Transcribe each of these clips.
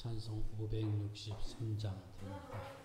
찬송 563장 드립니다.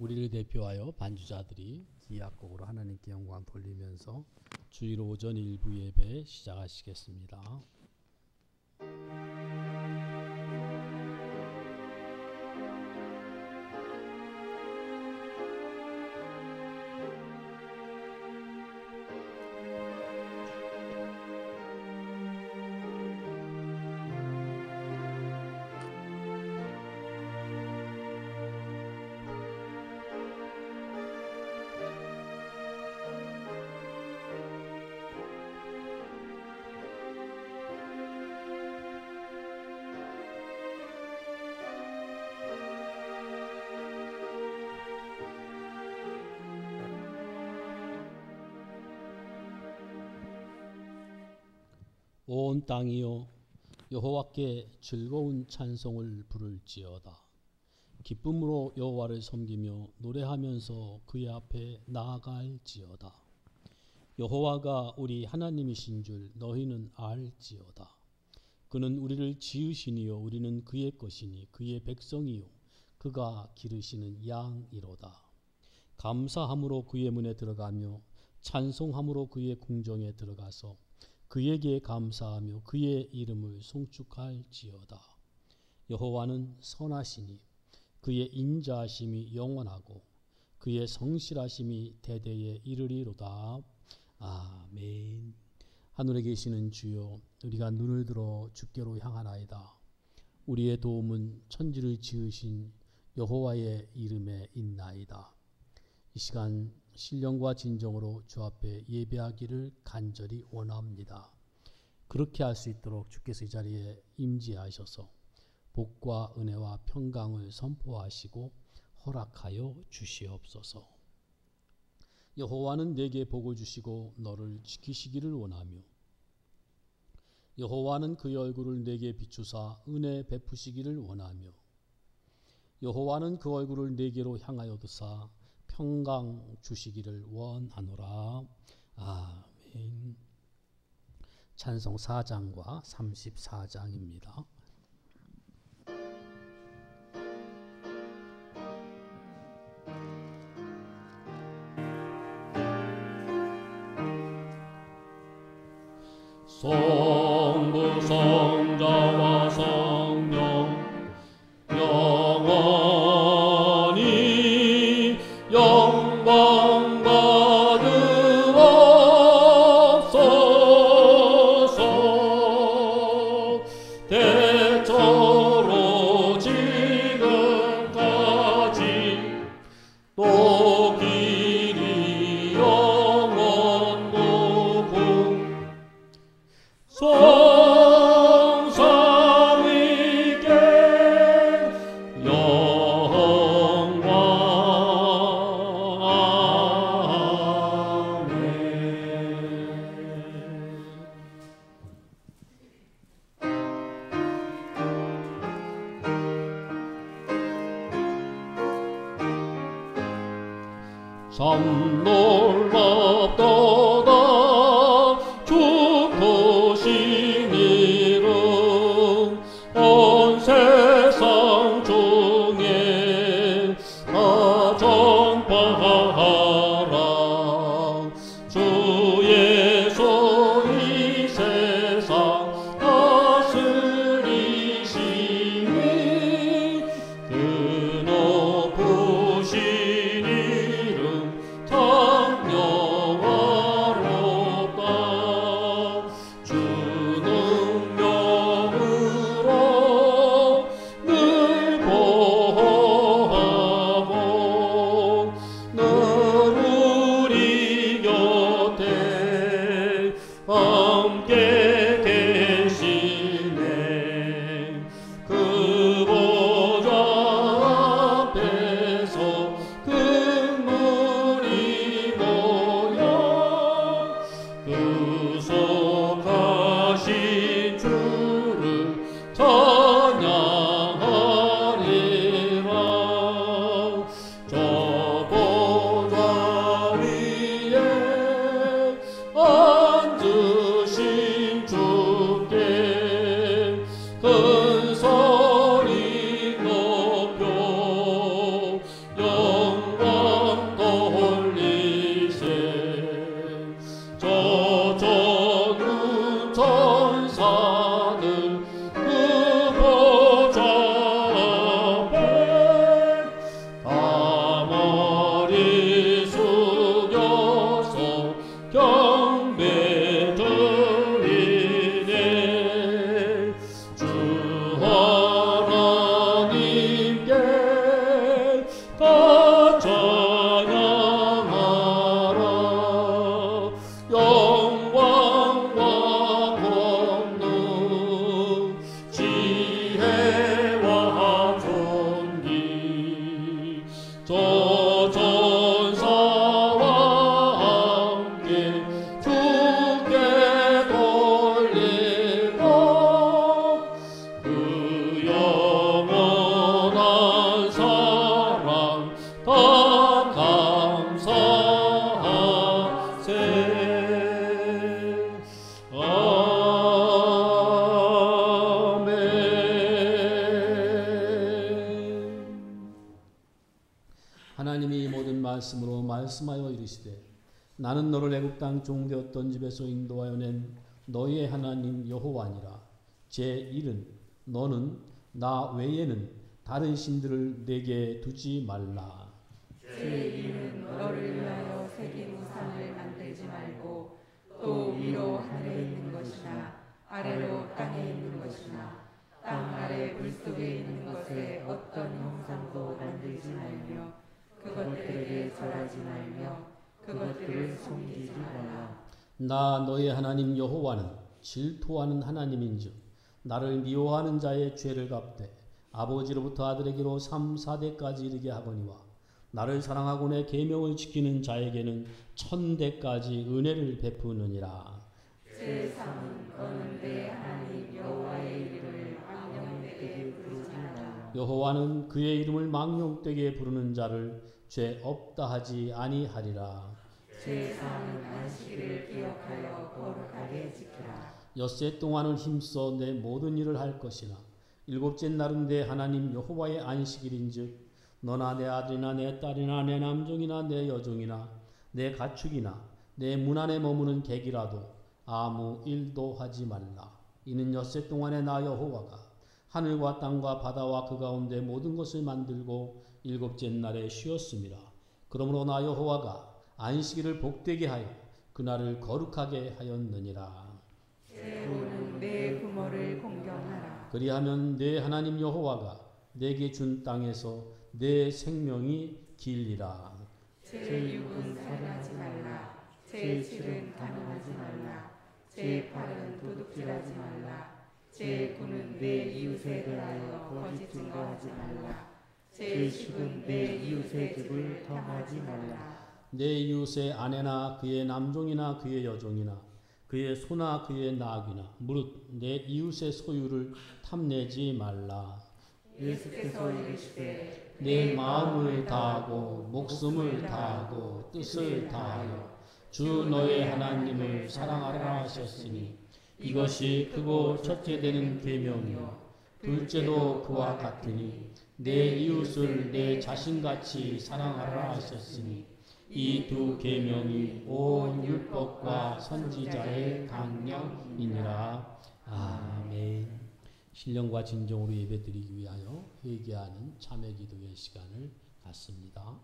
우리를 대표하여 반주자들이 이 악곡으로 하나님께 영광 돌리면서 주일 오전 일부 예배 시작하시겠습니다. 온 땅이여 여호와께 즐거운 찬송을 부를지어다. 기쁨으로 여호와를 섬기며 노래하면서 그의 앞에 나아갈지어다. 여호와가 우리 하나님이신 줄 너희는 알지어다. 그는 우리를 지으시니요 우리는 그의 것이니 그의 백성이요 그가 기르시는 양이로다. 감사함으로 그의 문에 들어가며 찬송함으로 그의 궁정에 들어가서 그에게 감사하며 그의 이름을 송축할지어다. 여호와는 선하시니 그의 인자하심이 영원하고 그의 성실하심이 대대에 이르리로다. 아멘. 하늘에 계시는 주여, 우리가 눈을 들어 주께로 향하나이다. 우리의 도움은 천지를 지으신 여호와의 이름에 있나이다. 이 시간 신령과 진정으로 주 앞에 예배하기를 간절히 원합니다. 그렇게 할 수 있도록 주께서 이 자리에 임재하셔서 복과 은혜와 평강을 선포하시고 허락하여 주시옵소서. 여호와는 내게 복을 주시고 너를 지키시기를 원하며 여호와는 그의 얼굴을 내게 비추사 은혜 베푸시기를 원하며 여호와는 그 얼굴을 내게로 향하여 드사 평강 주시기를 원하노라. 아멘. 찬송 4장과 34장입니다. 성부 성자와 성령 영원히 영광 받으옵소서. 대처로 지금까지 또 길이 영원 무궁 성삼 위께 영광. 참 놀랍도다 주 크신 이름. 온 세상 중에 다 전파하라. 주 예수 이 세상 다스리시니 그 높으신 이름 참 영화롭다. 주 능력으로 늘 보호하고 늘 우리 곁에 함께 계시네. 그 보좌 앞에서 금물이 모여 구속하신 주를 찬양하리라. 저 보좌 위에 앉으신 주 말씀으로 말씀하여 이르시되 나는 너를 애굽 땅 종되었던 집에서 인도하여 낸 너희의 하나님 여호와니라. 제1은 너는 나 외에는 다른 신들을 내게 두지 말라. 제2는 너를 위하여 새긴 우상을 만들지 말고 또 위로 하늘에 있는 것이나 아래로 땅에 있는 것이나 땅 아래 물속에 있는 것에 어떤 형상도 만들지 말며 그것들에게 절하지 말며 그것들을 섬기지 말라. 나 너의 하나님 여호와는 질투하는 하나님인즉 나를 미워하는 자의 죄를 갚되 아버지로부터 아들에게로 3, 4대까지 이르게 하거니와 나를 사랑하고 내 계명을 지키는 자에게는 1000대까지 은혜를 베푸느니라. 제3은 너는 내 하나님 여호와의 이름을 망령되게 부르지 말라. 여호와는 그의 이름을 망령되게 부르는 자를 죄 없다 하지 아니하리라. 제3은 안식일을 기억하여 거룩하게 지키라. 엿새 동안은 힘써 내 모든 일을 할 것이나 일곱째 날은 내 하나님 여호와의 안식일인즉 너나 내 아들이나 내 딸이나 내 남종이나 내 여종이나 내 가축이나 내 문 안에 머무는 객이라도 아무 일도 하지 말라. 이는 엿새 동안에 나 여호와가 하늘과 땅과 바다와 그 가운데 모든 것을 만들고 일곱째 날에 쉬었습니다. 그러므로 나 여호와가 안식일을 복되게 하여 그날을 거룩하게 하였느니라. 제5는 내 부모를 공경하라. 그리하면 내 하나님 여호와가 내게 준 땅에서 내 생명이 길리라. 제6은 살인하지 말라. 제7은 간음하지 말라. 제8은 도둑질하지 말라. 제9는 내 이웃에 대하여 거짓 증거하지 말라. 제10은 내 이웃의 집을 탐하지 말라. 내 이웃의 아내나 그의 남종이나 그의 여종이나 그의 소나 그의 나귀나 무릇 내 이웃의 소유를 탐내지 말라. 예수께서 이르시되 내 마음을 다하고 목숨을 다하고 뜻을 다하여 주 너의 하나님을 사랑하라 하셨으니 이것이 크고 첫째 되는 계명이요 둘째도 그와 같으니 내 이웃을 내 자신같이 사랑하라 하셨으니 이 두 계명이 온 율법과 선지자의 강령이니라. 아멘. 신령과 진정으로 예배드리기 위하여 회개하는 참회 기도의 시간을 갖습니다.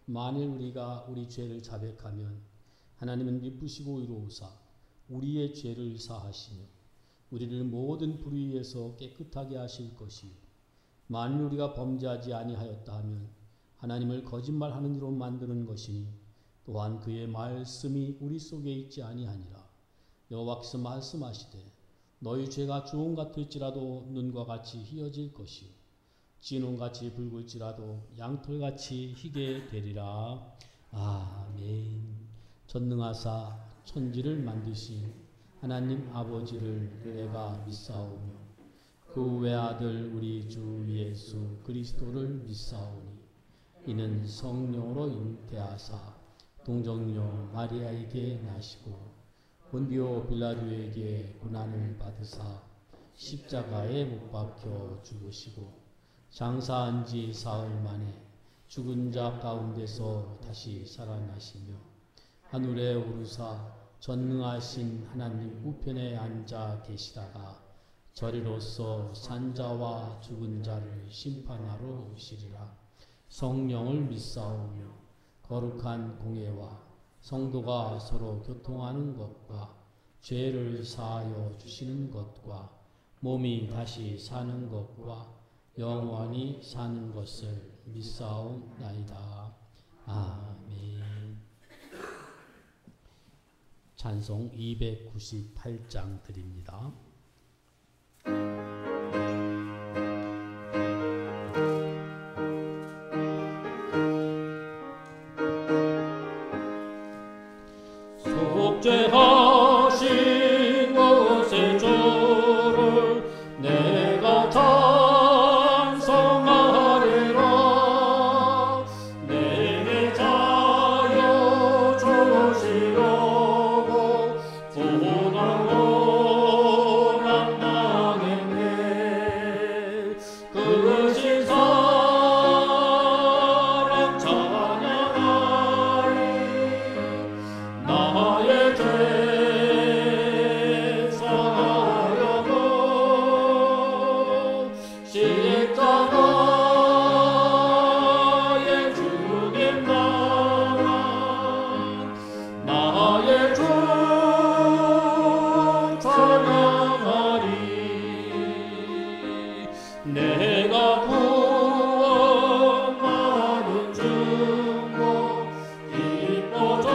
만일 우리가 우리 죄를 자백하면 하나님은 미쁘시고 의로우사 우리의 죄를 사하시며 우리를 모든 불의에서 깨끗하게 하실 것이요 만일 우리가 범죄하지 아니하였다 하면 하나님을 거짓말하는 이로 만드는 것이니 또한 그의 말씀이 우리 속에 있지 아니하니라. 여호와께서 말씀하시되 너희 죄가 주홍 같을지라도 눈과 같이 희어질 것이요 진홍같이 붉을지라도 양털같이 희게 되리라. 아멘. 전능하사 천지를 만드신 하나님 아버지를 내가 믿사오며 그 외아들 우리 주 예수 그리스도를 믿사오니 이는 성령으로 잉태하사 동정녀 마리아에게 나시고 본디오 빌라도에게 고난을 받으사 십자가에 못 박혀 죽으시고 장사한 지 사흘 만에 죽은 자 가운데서 다시 살아나시며 하늘에 오르사 전능하신 하나님 우편에 앉아 계시다가 저리로서 산자와 죽은 자를 심판하러 오시리라. 성령을 믿사오며 거룩한 공예와 성도가 서로 교통하는 것과 죄를 사하여 주시는 것과 몸이 다시 사는 것과 영원히 사는 것을 믿사옵나이다. 아멘. 찬송 298장 드립니다. 속죄하신 것의 주를 내가 찬송하리라. 내 자여 주시려고 고난을 당했네. 그신 사랑 찬양하리. 나의 죄 사하려고 십자가에 죽임 당한 나의 주 찬양하리. 내가 구원받은 증거 기뻐져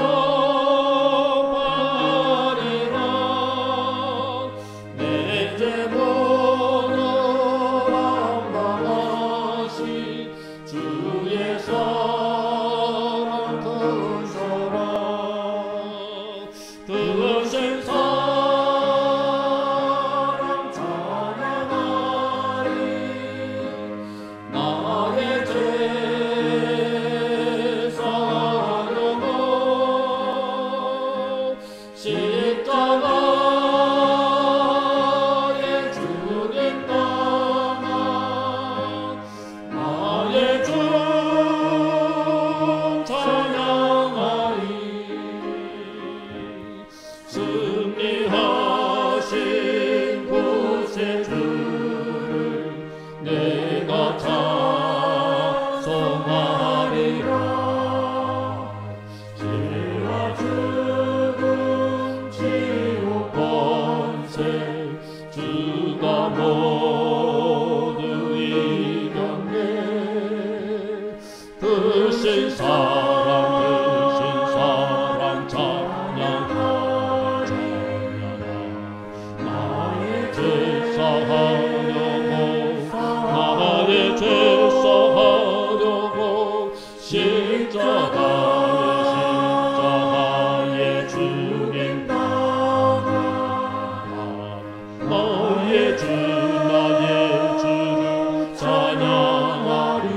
승리하신 구세 주를 내가 찬송하리라. 죄와 죽음 지옥 권세 주가 모두 이겼네. 크신 사랑 나의 죄 사하려고 십자가에 죽임 당한 나의 주를 찬양하리.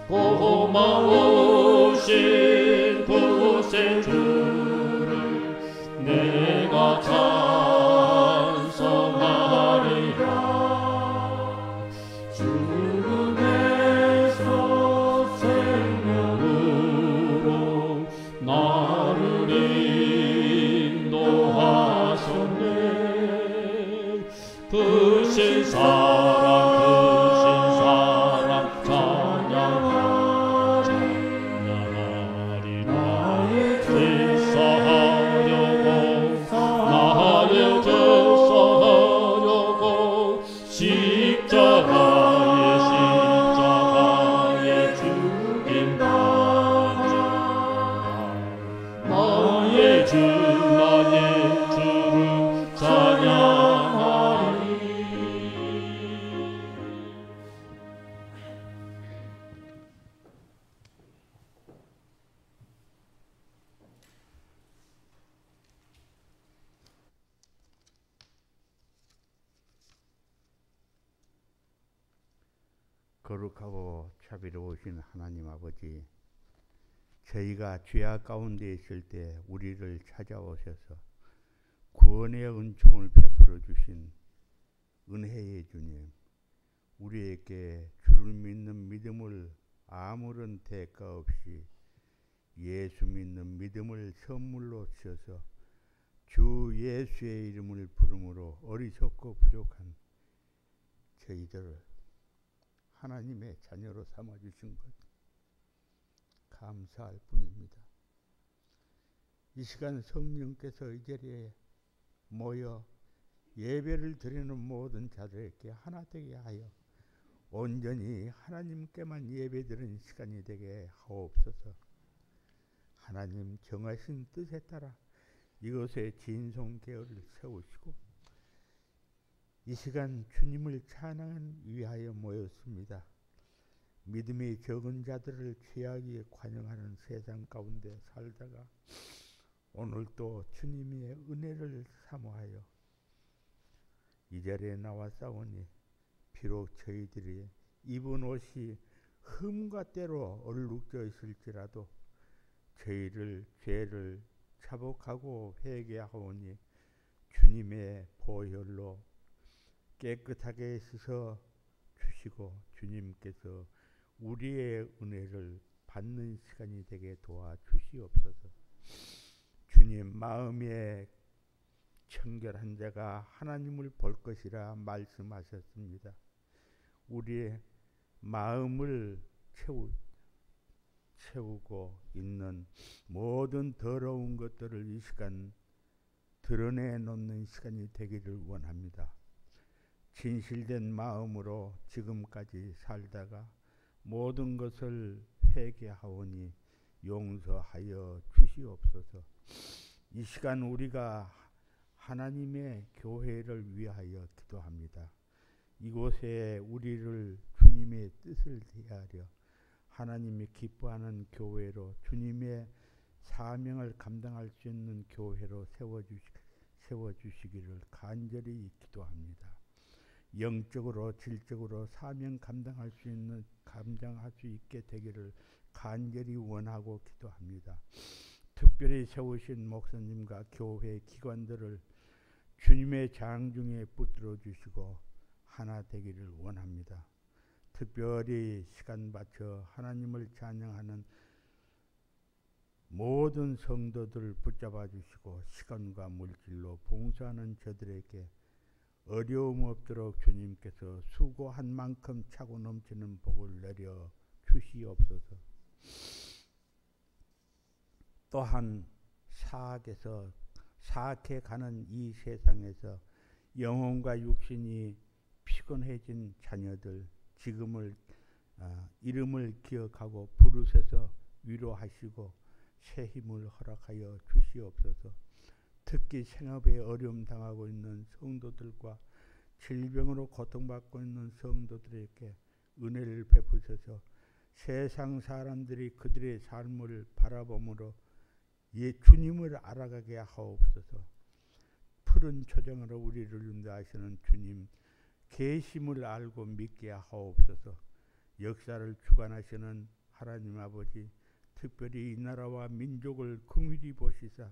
고마우신 구세 주를 내가 찬송하리라. 죽음에서 생명으로 나를 인도하셨네. 크신 사랑 찬양하리. 거룩하고 자비로우신 하나님 아버지, 저희가 죄악 가운데 있을 때 우리를 찾아오셔서 구원의 은총을 베풀어 주신 은혜의 주님, 우리에게 주를 믿는 믿음을 아무런 대가 없이 예수 믿는 믿음을 선물로 주셔서 주 예수의 이름을 부름으로 어리석고 부족한 저희들을 하나님의 자녀로 삼아주신 것 감사할 뿐입니다. 이 시간 성령께서 이 자리에 모여 예배를 드리는 모든 자들에게 하나 되게 하여 온전히 하나님께만 예배드리는 시간이 되게 하옵소서. 하나님 정하신 뜻에 따라 이곳에 진송계열을 세우시고 이 시간 주님을 찬양 위하여 모였습니다. 믿음이 적은 자들을 취하기에 관용하는 세상 가운데 살다가 오늘 또 주님의 은혜를 사모하여 이 자리에 나와 싸우니 비록 저희들이 입은 옷이 흠과 때로 얼룩져 있을지라도 저희를 죄를 자복하고 회개하오니 주님의 보혈로 깨끗하게 씻어 주시고 주님께서 우리의 은혜를 받는 시간이 되게 도와 주시옵소서. 주님, 마음에 청결한 자가 하나님을 볼 것이라 말씀하셨습니다. 우리의 마음을 채우고 있는 모든 더러운 것들을 이 시간 드러내 놓는 시간이 되기를 원합니다. 진실된 마음으로 지금까지 살다가 모든 것을 회개하오니 용서하여 주시옵소서. 이 시간 우리가 하나님의 교회를 위하여 기도합니다. 이곳에 우리를 주님의 뜻을 대하려 하나님이 기뻐하는 교회로 주님의 사명을 감당할 수 있는 교회로 세워주시기를 간절히 기도합니다. 영적으로 질적으로 사명 감당할 수 있게 되기를 간절히 원하고 기도합니다. 특별히 세우신 목사님과 교회 기관들을 주님의 장중에 붙들어 주시고 하나 되기를 원합니다. 특별히 시간 바쳐 하나님을 찬양하는 모든 성도들을 붙잡아 주시고 시간과 물질로 봉사하는 저들에게 어려움 없도록 주님께서 수고한 만큼 차고 넘치는 복을 내려 주시옵소서. 또한 사악해 가는 이 세상에서 영혼과 육신이 피곤해진 자녀들 지금을 이름을 기억하고 부르셔서 위로하시고 새 힘을 허락하여 주시옵소서. 특히 생업에 어려움 당하고 있는 성도들과 질병으로 고통받고 있는 성도들에게 은혜를 베푸셔서 세상 사람들이 그들의 삶을 바라봄으로 주님을 알아가게 하옵소서. 푸른 초장으로 우리를 인도하시는 주님 계심을 알고 믿게 하옵소서. 역사를 주관하시는 하나님 아버지, 특별히 이 나라와 민족을 긍휼히 보시사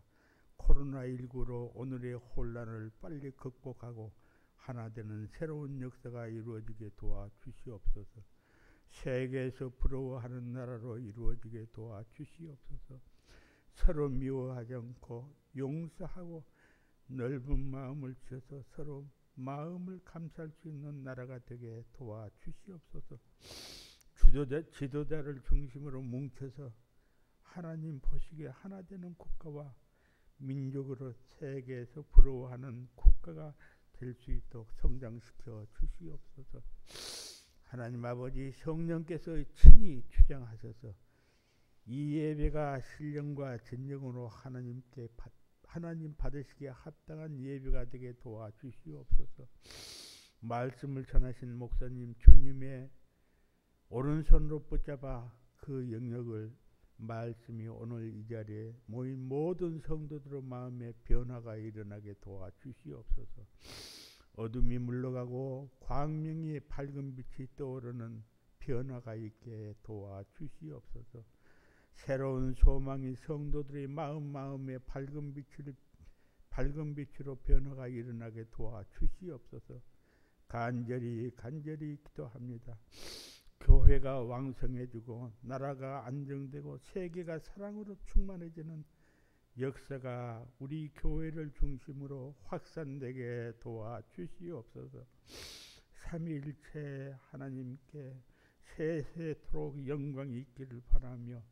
코로나19로 오늘의 혼란을 빨리 극복하고 하나 되는 새로운 역사가 이루어지게 도와주시옵소서. 세계에서 부러워하는 나라로 이루어지게 도와주시옵소서. 서로 미워하지 않고 용서하고 넓은 마음을 주셔서 서로 마음을 감쌀 수 있는 나라가 되게 도와주시옵소서. 지도자를 중심으로 뭉쳐서 하나님 보시기에 하나 되는 국가와 민족으로 세계에서 부러워하는 국가가 될 수 있도록 성장시켜 주시옵소서. 하나님 아버지, 성령께서 친히 주장하셔서 이 예배가 신령과 진정으로 하나님 받으시기에 합당한 예배가 되게 도와주시옵소서. 말씀을 전하신 목사님 주님의 오른손으로 붙잡아 그 영역을 말씀이 오늘 이 자리에 모인 모든 성도들의 마음에 변화가 일어나게 도와주시옵소서. 어둠이 물러가고 광명이 밝은 빛이 떠오르는 변화가 있게 도와주시옵소서. 새로운 소망이 성도들의 마음에 밝은 빛으로 변화가 일어나게 도와주시옵소서. 간절히 기도합니다. 교회가 왕성해지고 나라가 안정되고 세계가 사랑으로 충만해지는 역사가 우리 교회를 중심으로 확산되게 도와주시옵소서. 삼위일체 하나님께 세세토록 영광이 있기를 바라며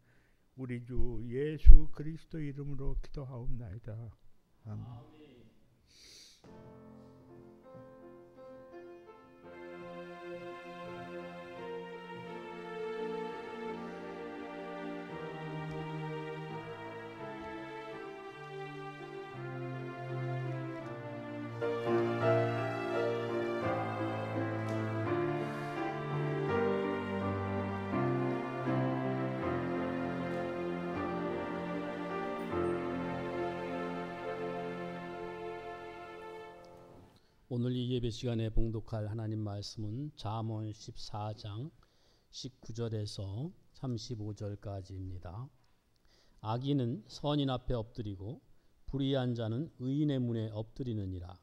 우리 주 예수 그리스도 이름으로 기도하옵나이다. 아멘. 오늘 이 예배 시간에 봉독할 하나님 말씀은 잠언 14장 19절에서 35절까지입니다. 악인은 선인 앞에 엎드리고 불의한 자는 의인의 문에 엎드리느니라.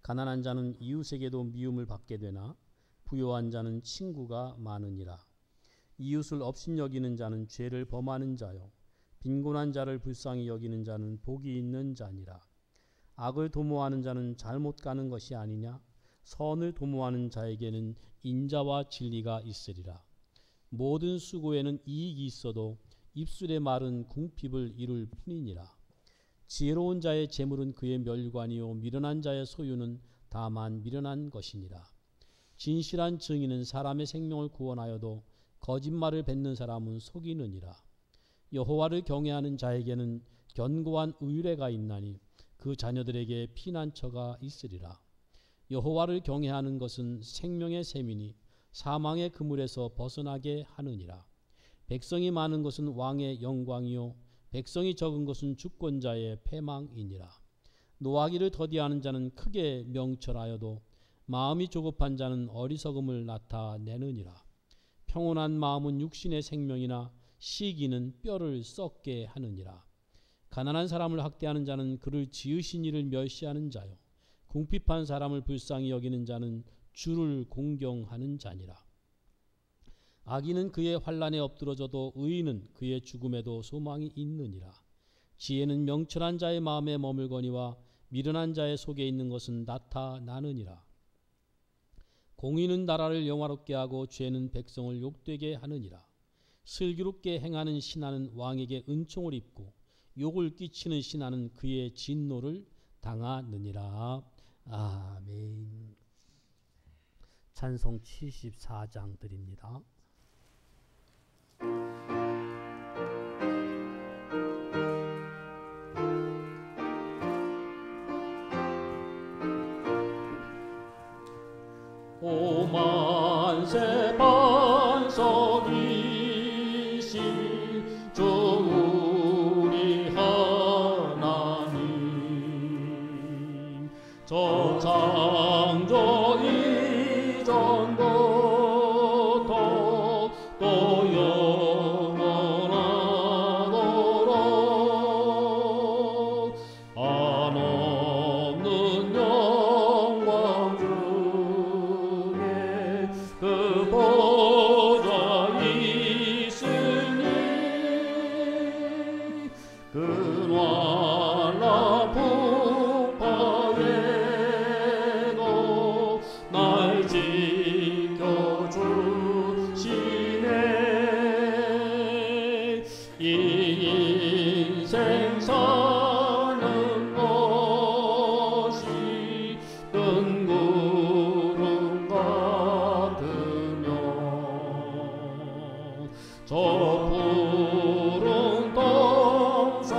가난한 자는 이웃에게도 미움을 받게 되나 부요한 자는 친구가 많으니라. 이웃을 업신여기는 자는 죄를 범하는 자요 빈곤한 자를 불쌍히 여기는 자는 복이 있는 자니라. 악을 도모하는 자는 잘못 가는 것이 아니냐? 선을 도모하는 자에게는 인자와 진리가 있으리라. 모든 수고에는 이익이 있어도 입술의 말은 궁핍을 이룰 뿐이니라. 지혜로운 자의 재물은 그의 멸관이요 미련한 자의 소유는 다만 미련한 것이니라. 진실한 증인은 사람의 생명을 구원하여도 거짓말을 뱉는 사람은 속이느니라. 여호와를 경외하는 자에게는 견고한 의뢰가 있나니 그 자녀들에게 피난처가 있으리라. 여호와를 경외하는 것은 생명의 셈이니 사망의 그물에서 벗어나게 하느니라. 백성이 많은 것은 왕의 영광이요 백성이 적은 것은 주권자의 패망이니라. 노하기를 더디하는 자는 크게 명철하여도 마음이 조급한 자는 어리석음을 나타내느니라. 평온한 마음은 육신의 생명이나 시기는 뼈를 썩게 하느니라. 가난한 사람을 학대하는 자는 그를 지으신 이를 멸시하는 자요 궁핍한 사람을 불쌍히 여기는 자는 주를 공경하는 자니라. 악인은 그의 환난에 엎드러져도 의인은 그의 죽음에도 소망이 있느니라. 지혜는 명철한 자의 마음에 머물거니와 미련한 자의 속에 있는 것은 나타나느니라. 공의는 나라를 영화롭게 하고 죄는 백성을 욕되게 하느니라. 슬기롭게 행하는 신하는 왕에게 은총을 입고 욕을 끼치는 신하는 그의 진노를 당하느니라. 아멘. 찬송 74장 드립니다. 오만세 반석이신 주 우리 하나님 저 창조 이전부터 또 영원하도록 한없는 영광 중에 그 보좌 있으니 근활한 풍파에도 날 지켜주시네. 이 인생 사는 것이 뜬구름 같으면 저 푸른 동산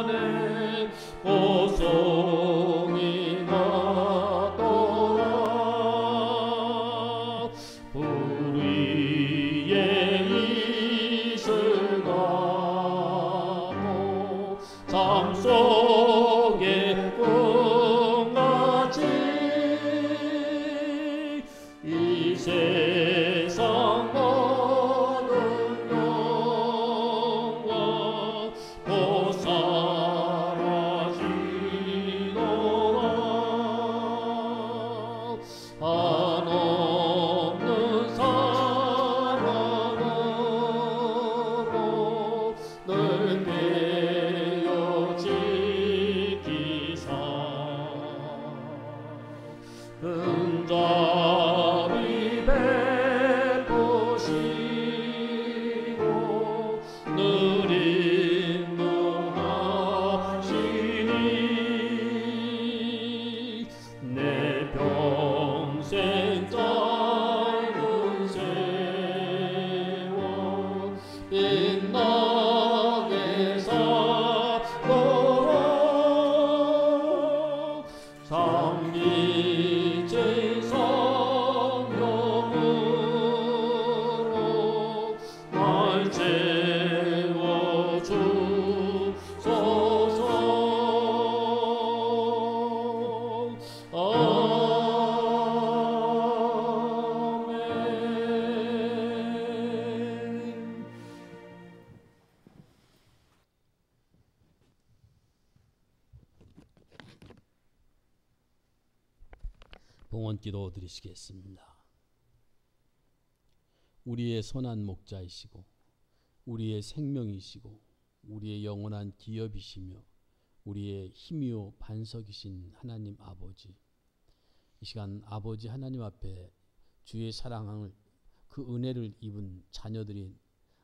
안에 꽃송이 같더라. 불 위에 이슬 같고 삶 속에 꿈 근자비 베푸시고 느린 노하시니 내 평생 짧은 세월 빛나게 살도록 삼위제 성령으로 날 채워주소서. 아멘. 봉헌기도 드리시겠습니다. 우리의 선한 목자이시고 우리의 생명이시고 우리의 영원한 기업이시며 우리의 힘이요 반석이신 하나님 아버지, 이 시간 아버지 하나님 앞에 주의 사랑을 그 은혜를 입은 자녀들이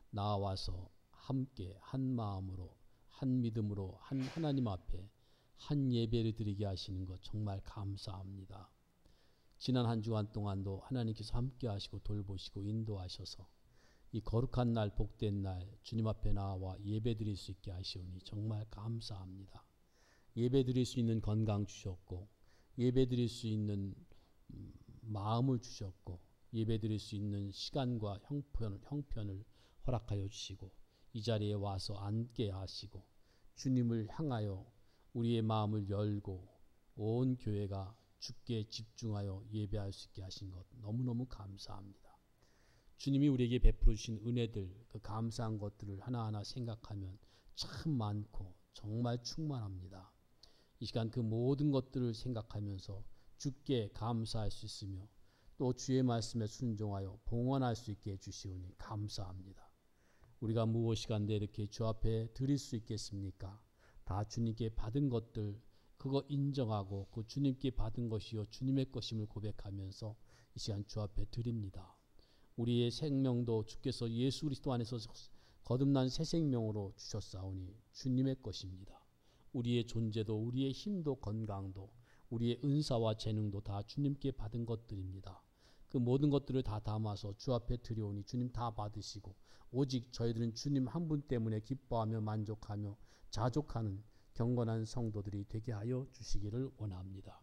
나와서 함께 한 마음으로 한 믿음으로 한 하나님 앞에 한 예배를 드리게 하시는 것 정말 감사합니다. 지난 한 주간 동안도 하나님께서 함께 하시고 돌보시고 인도하셔서 이 거룩한 날 복된 날 주님 앞에 나와 예배 드릴 수 있게 하시오니 정말 감사합니다. 예배 드릴 수 있는 건강 주셨고 예배 드릴 수 있는 마음을 주셨고 예배 드릴 수 있는 시간과 형편을 허락하여 주시고 이 자리에 와서 앉게 하시고 주님을 향하여 우리의 마음을 열고 온 교회가 주께 집중하여 예배할 수 있게 하신 것 너무너무 감사합니다. 주님이 우리에게 베풀어 주신 은혜들, 그 감사한 것들을 하나하나 생각하면 참 많고 정말 충만합니다. 이 시간 그 모든 것들을 생각하면서 주께 감사할 수 있으며 또 주의 말씀에 순종하여 봉헌할 수 있게 해주시오니 감사합니다. 우리가 무엇이간데 이렇게 주 앞에 드릴 수 있겠습니까? 다 주님께 받은 것들 그거 인정하고 그 주님께 받은 것이요 주님의 것임을 고백하면서 이 시간 주 앞에 드립니다. 우리의 생명도 주께서 예수 그리스도 안에서 거듭난 새 생명으로 주셨사오니 주님의 것입니다. 우리의 존재도 우리의 힘도 건강도 우리의 은사와 재능도 다 주님께 받은 것들입니다. 그 모든 것들을 다 담아서 주 앞에 드려오니 주님 다 받으시고 오직 저희들은 주님 한 분 때문에 기뻐하며 만족하며 자족하는 경건한 성도들이 되게 하여 주시기를 원합니다.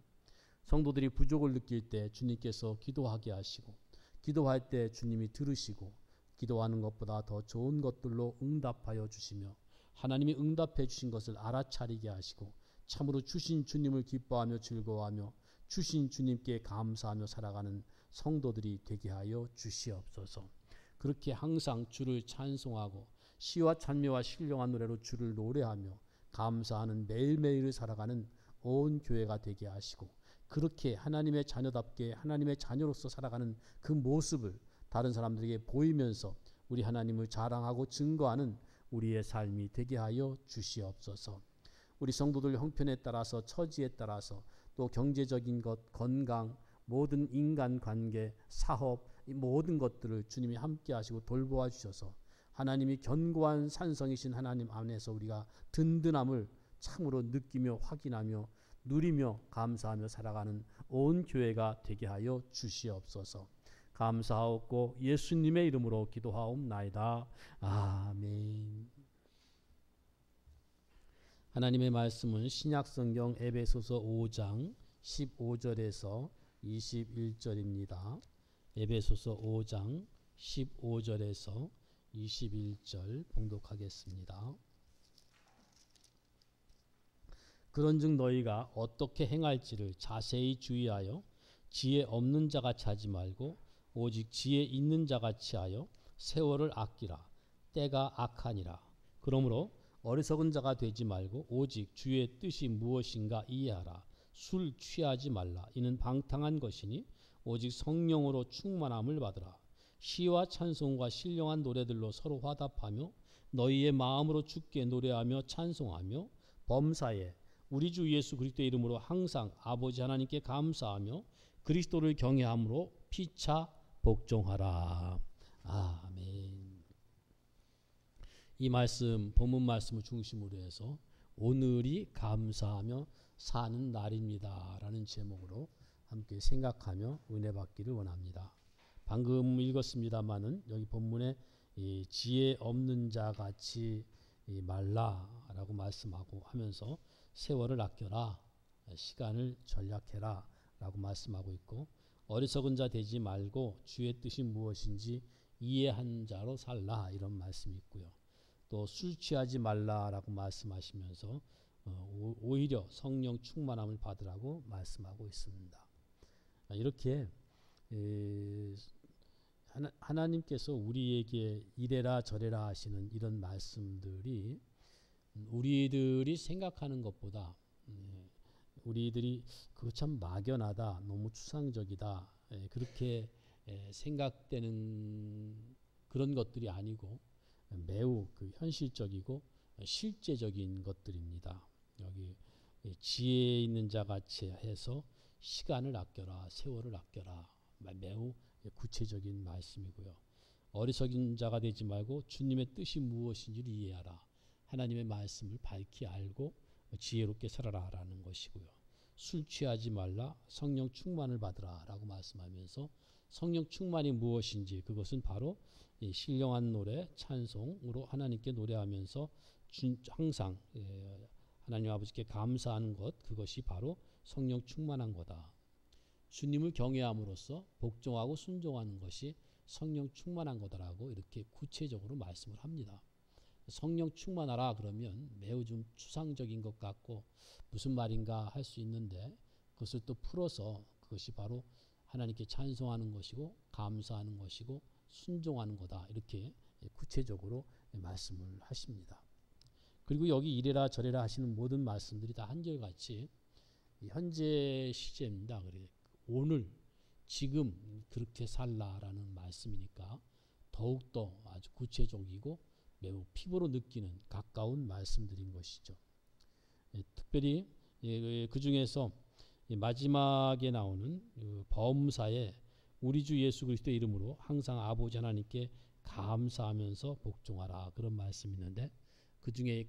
성도들이 부족을 느낄 때 주님께서 기도하게 하시고 기도할 때 주님이 들으시고 기도하는 것보다 더 좋은 것들로 응답하여 주시며 하나님이 응답해 주신 것을 알아차리게 하시고 참으로 주신 주님을 기뻐하며 즐거워하며 주신 주님께 감사하며 살아가는 성도들이 되게 하여 주시옵소서. 그렇게 항상 주를 찬송하고 시와 찬미와 신령한 노래로 주를 노래하며 감사하는 매일매일을 살아가는 온 교회가 되게 하시고 그렇게 하나님의 자녀답게 하나님의 자녀로서 살아가는 그 모습을 다른 사람들에게 보이면서 우리 하나님을 자랑하고 증거하는 우리의 삶이 되게 하여 주시옵소서. 우리 성도들 형편에 따라서 처지에 따라서 또 경제적인 것, 건강, 모든 인간관계, 사업 이 모든 것들을 주님이 함께 하시고 돌보아 주셔서 하나님이 견고한 산성이신 하나님 안에서 우리가 든든함을 참으로 느끼며 확인하며 누리며 감사하며 살아가는 온 교회가 되게 하여 주시옵소서. 감사하옵고 예수님의 이름으로 기도하옵나이다. 아멘. 하나님의 말씀은 신약성경 에베소서 5장 15절에서 21절입니다. 에베소서 5장 15절에서 21절 봉독하겠습니다. 그런즉 너희가 어떻게 행할지를 자세히 주의하여 지혜 없는 자같이 하지 말고 오직 지혜 있는 자같이 하여 세월을 아끼라. 때가 악하니라. 그러므로 어리석은 자가 되지 말고 오직 주의 뜻이 무엇인가 이해하라. 술 취하지 말라. 이는 방탕한 것이니 오직 성령으로 충만함을 받으라. 시와 찬송과 신령한 노래들로 서로 화답하며 너희의 마음으로 주께 노래하며 찬송하며 범사에 우리 주 예수 그리스도의 이름으로 항상 아버지 하나님께 감사하며 그리스도를 경외함으로 피차 복종하라. 아멘. 이 말씀, 본문 말씀을 중심으로 해서 오늘이 감사하며 사는 날입니다 라는 제목으로 함께 생각하며 은혜 받기를 원합니다. 방금 읽었습니다마는 여기 본문에 이 지혜 없는 자 같이 말라라고 말씀하고 하면서 세월을 아껴라, 시간을 전략해라 라고 말씀하고 있고, 어리석은 자 되지 말고 주의 뜻이 무엇인지 이해한 자로 살라 이런 말씀이 있고요. 또 술 취하지 말라라고 말씀하시면서 오히려 성령 충만함을 받으라고 말씀하고 있습니다. 이렇게 하나님께서 우리에게 이래라 저래라 하시는 이런 말씀들이 우리들이 생각하는 것보다 우리들이 그거 참 막연하다, 너무 추상적이다, 그렇게 생각되는 그런 것들이 아니고 매우 그 현실적이고 실제적인 것들입니다. 여기 지혜 있는 자 같이 해서 시간을 아껴라, 세월을 아껴라, 매우 구체적인 말씀이고요. 어리석은 자가 되지 말고 주님의 뜻이 무엇인지를 이해하라. 하나님의 말씀을 밝히 알고 지혜롭게 살아라라는 것이고요. 술 취하지 말라, 성령 충만을 받으라 라고 말씀하면서 성령 충만이 무엇인지 그것은 바로 이 신령한 노래, 찬송으로 하나님께 노래하면서 항상 하나님 아버지께 감사하는 것, 그것이 바로 성령 충만한 거다. 주님을 경외함으로써 복종하고 순종하는 것이 성령 충만한 거다라고 이렇게 구체적으로 말씀을 합니다. 성령 충만하라 그러면 매우 좀 추상적인 것 같고 무슨 말인가 할 수 있는데, 그것을 또 풀어서 그것이 바로 하나님께 찬송하는 것이고 감사하는 것이고 순종하는 거다, 이렇게 구체적으로 말씀을 하십니다. 그리고 여기 이래라 저래라 하시는 모든 말씀들이 다 한결같이 현재 시제입니다. 그래 오늘 지금 그렇게 살라라는 말씀이니까 더욱더 아주 구체적이고 매우 피부로 느끼는 가까운 말씀들인 것이죠. 특별히 그 중에서 마지막에 나오는 범사에 우리 주 예수 그리스도의 이름으로 항상 아버지 하나님께 감사하면서 복종하라, 그런 말씀이 있는데 그 중에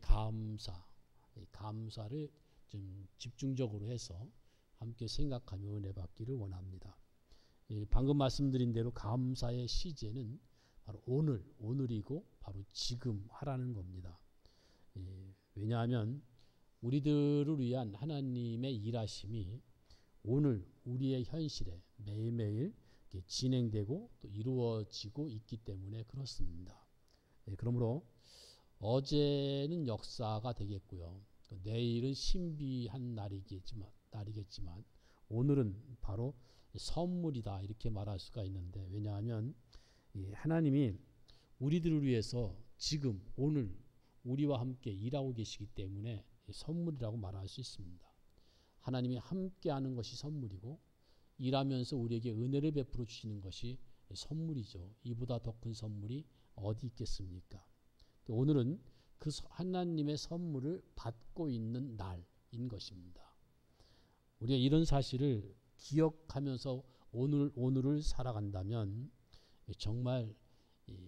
감사를 좀 집중적으로 해서 함께 생각하며 은혜 받기를 원합니다. 방금 말씀드린 대로 감사의 시제는 바로 오늘이고 바로 지금 하라는 겁니다. 왜냐하면 우리들을 위한 하나님의 일하심이 오늘 우리의 현실에 매일매일 진행되고 또 이루어지고 있기 때문에 그렇습니다. 그러므로 어제는 역사가 되겠고요. 또 내일은 신비한 날이겠지만 오늘은 바로 선물이다, 이렇게 말할 수가 있는데, 왜냐하면 하나님이 우리들을 위해서 지금 오늘 우리와 함께 일하고 계시기 때문에 선물이라고 말할 수 있습니다. 하나님이 함께하는 것이 선물이고 일하면서 우리에게 은혜를 베풀어 주시는 것이 선물이죠. 이보다 더 큰 선물이 어디 있겠습니까? 오늘은 그 하나님의 선물을 받고 있는 날인 것입니다. 우리가 이런 사실을 기억하면서 오늘을 살아간다면 정말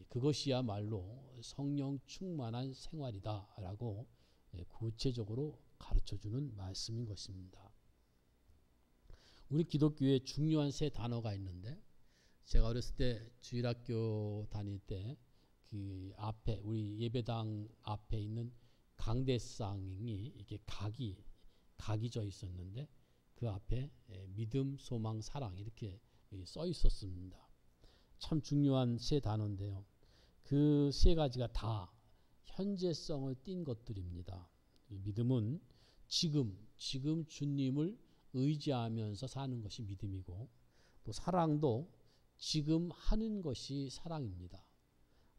그것이야말로 성령 충만한 생활이다라고 구체적으로 가르쳐주는 말씀인 것입니다. 우리 기독교에 중요한 세 단어가 있는데, 제가 어렸을 때 주일학교 다닐 때 그 앞에 우리 예배당 앞에 있는 강대상이 이렇게 각이 져 있었는데 그 앞에 믿음, 소망, 사랑 이렇게 써 있었습니다. 참 중요한 세 단어인데요. 그 세 가지가 다 현재성을 띈 것들입니다. 믿음은 지금 주님을 의지하면서 사는 것이 믿음이고, 또 사랑도 지금 하는 것이 사랑입니다.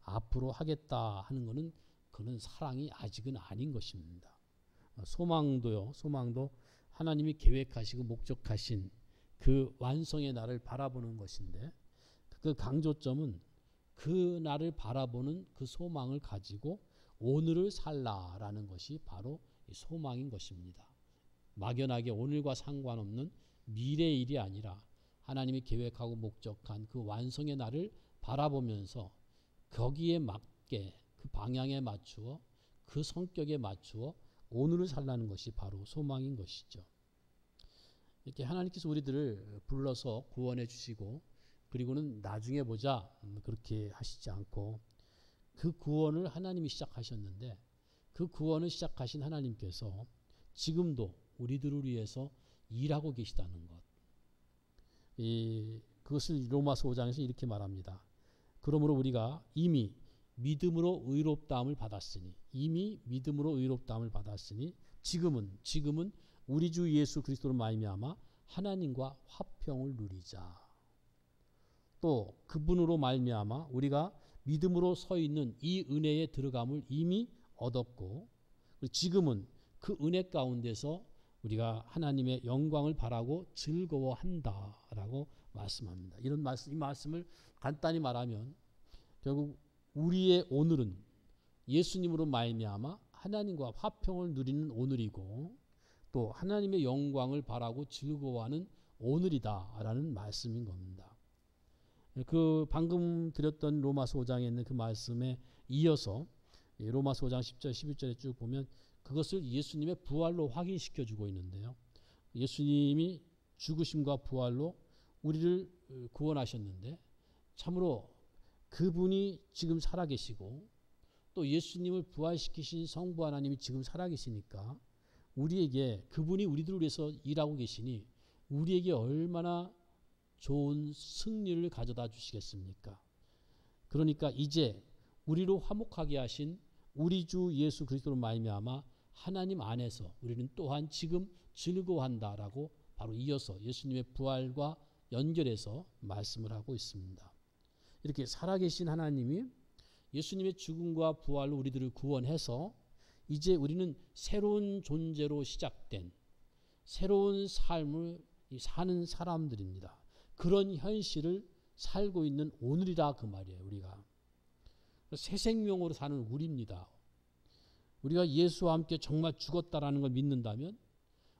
앞으로 하겠다 하는 것은 그는 사랑이 아직은 아닌 것입니다. 소망도 하나님이 계획하시고 목적하신 그 완성의 날을 바라보는 것인데, 그 강조점은 그 날을 바라보는 그 소망을 가지고 오늘을 살라라는 것이 바로 소망인 것입니다. 막연하게 오늘과 상관없는 미래의 일이 아니라 하나님이 계획하고 목적한 그 완성의 날을 바라보면서 거기에 맞게 그 방향에 맞추어 그 성격에 맞추어 오늘을 살라는 것이 바로 소망인 것이죠. 이렇게 하나님께서 우리들을 불러서 구원해 주시고 그리고는 나중에 보자 그렇게 하시지 않고 그 구원을 하나님이 시작하셨는데 그 구원을 시작하신 하나님께서 지금도 우리들을 위해서 일하고 계시다는 것. 그것을 로마서 5장에서 이렇게 말합니다. 그러므로 우리가 이미 믿음으로 의롭다함을 받았으니 지금은 우리 주 예수 그리스도로 말미암아 하나님과 화평을 누리자. 또 그분으로 말미암아 우리가 믿음으로 서 있는 이 은혜에 들어감을 이미 얻었고 지금은 그 은혜 가운데서 우리가 하나님의 영광을 바라고 즐거워한다라고 말씀합니다. 이 말씀을 간단히 말하면 결국 우리의 오늘은 예수님으로 말미암아 하나님과 화평을 누리는 오늘이고 또 하나님의 영광을 바라고 즐거워하는 오늘이다라는 말씀인 겁니다. 그 방금 드렸던 로마서 5장에 있는 그 말씀에 이어서 로마서 5장 10절 11절에 쭉 보면 그것을 예수님의 부활로 확인시켜 주고 있는데요. 예수님이 죽으심과 부활로 우리를 구원하셨는데 참으로 그분이 지금 살아계시고 또 예수님을 부활시키신 성부 하나님이 지금 살아계시니까 우리에게 그분이 우리들을 위해서 일하고 계시니 우리에게 얼마나 좋은 승리를 가져다 주시겠습니까? 그러니까 이제 우리로 화목하게 하신 우리 주 예수 그리스도로 말미암아 하나님 안에서 우리는 또한 지금 즐거워한다라고 바로 이어서 예수님의 부활과 연결해서 말씀을 하고 있습니다. 이렇게 살아계신 하나님이 예수님의 죽음과 부활로 우리들을 구원해서 이제 우리는 새로운 존재로 시작된 새로운 삶을 사는 사람들입니다. 그런 현실을 살고 있는 오늘이라 그 말이에요. 우리가 새 생명으로 사는 우리입니다. 우리가 예수와 함께 정말 죽었다라는 걸 믿는다면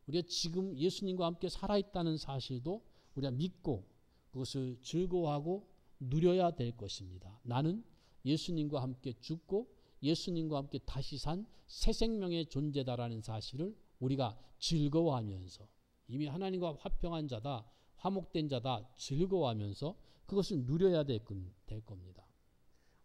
우리가 지금 예수님과 함께 살아있다는 사실도 우리가 믿고 그것을 즐거워하고 누려야 될 것입니다. 나는 예수님과 함께 죽고 예수님과 함께 다시 산 새 생명의 존재다라는 사실을 우리가 즐거워하면서 이미 하나님과 화평한 자다, 화목된 자다 즐거워하면서 그것을 누려야 될 겁니다.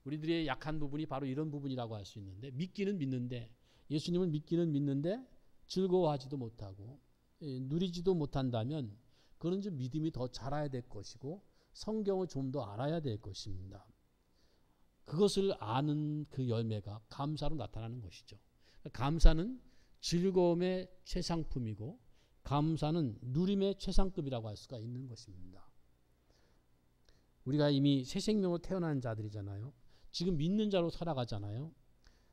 우리들의 약한 부분이 바로 이런 부분이라고 할 수 있는데 믿기는 믿는데 예수님을 믿기는 믿는데 즐거워하지도 못하고 누리지도 못한다면 그런 좀 믿음이 더 자라야 될 것이고 성경을 좀 더 알아야 될 것입니다. 그것을 아는 그 열매가 감사로 나타나는 것이죠. 감사는 즐거움의 최상품이고 감사는 누림의 최상급이라고 할 수가 있는 것입니다. 우리가 이미 새 생명으로 태어난 자들이잖아요. 지금 믿는 자로 살아가잖아요.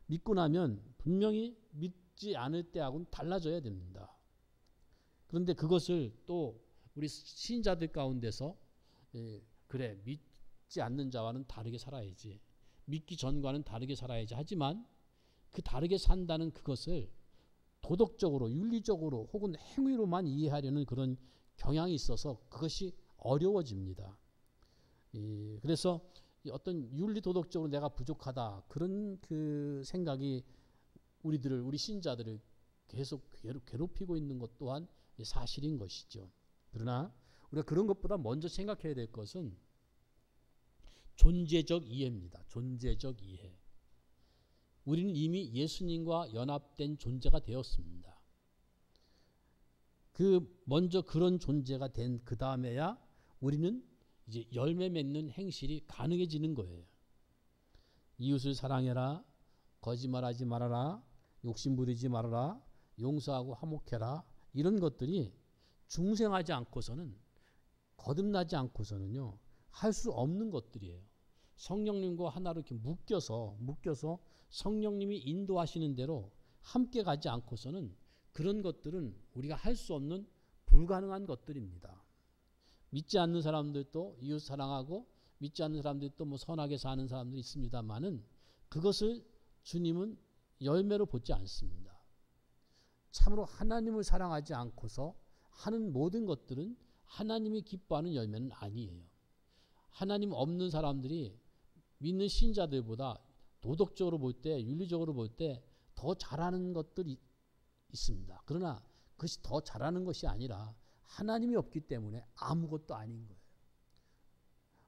믿고 나면 분명히 믿지 않을 때하고는 달라져야 됩니다. 그런데 그것을 또 우리 신자들 가운데서 그래 믿지 않는 자와는 다르게 살아야지. 믿기 전과는 다르게 살아야지. 하지만 그 다르게 산다는 그것을 도덕적으로 윤리적으로 혹은 행위로만 이해하려는 그런 경향이 있어서 그것이 어려워집니다. 그래서 어떤 윤리 도덕적으로 내가 부족하다 그런 그 생각이 우리 신자들을 계속 괴롭히고 있는 것 또한 사실인 것이죠. 그러나 우리가 그런 것보다 먼저 생각해야 될 것은 존재적 이해입니다. 존재적 이해. 우리는 이미 예수님과 연합된 존재가 되었습니다. 먼저 그런 존재가 된 그 다음에야 우리는 이제 열매 맺는 행실이 가능해지는 거예요. 이웃을 사랑해라, 거짓말하지 말아라, 욕심 부리지 말아라, 용서하고 화목해라 이런 것들이 중생하지 않고서는 거듭나지 않고서는요 할 수 없는 것들이에요. 성령님과 하나로 이렇게 묶여서 성령님이 인도하시는 대로 함께 가지 않고서는 그런 것들은 우리가 할 수 없는 불가능한 것들입니다. 믿지 않는 사람들도 이웃 사랑하고 믿지 않는 사람들도 뭐 선하게 사는 사람들이 있습니다만은 그것을 주님은 열매로 보지 않습니다. 참으로 하나님을 사랑하지 않고서 하는 모든 것들은 하나님이 기뻐하는 열매는 아니에요. 하나님 없는 사람들이 믿는 신자들보다 도덕적으로 볼 때, 윤리적으로 볼 때 더 잘하는 것들이 있습니다. 그러나 그것이 더 잘하는 것이 아니라 하나님이 없기 때문에 아무것도 아닌 거예요.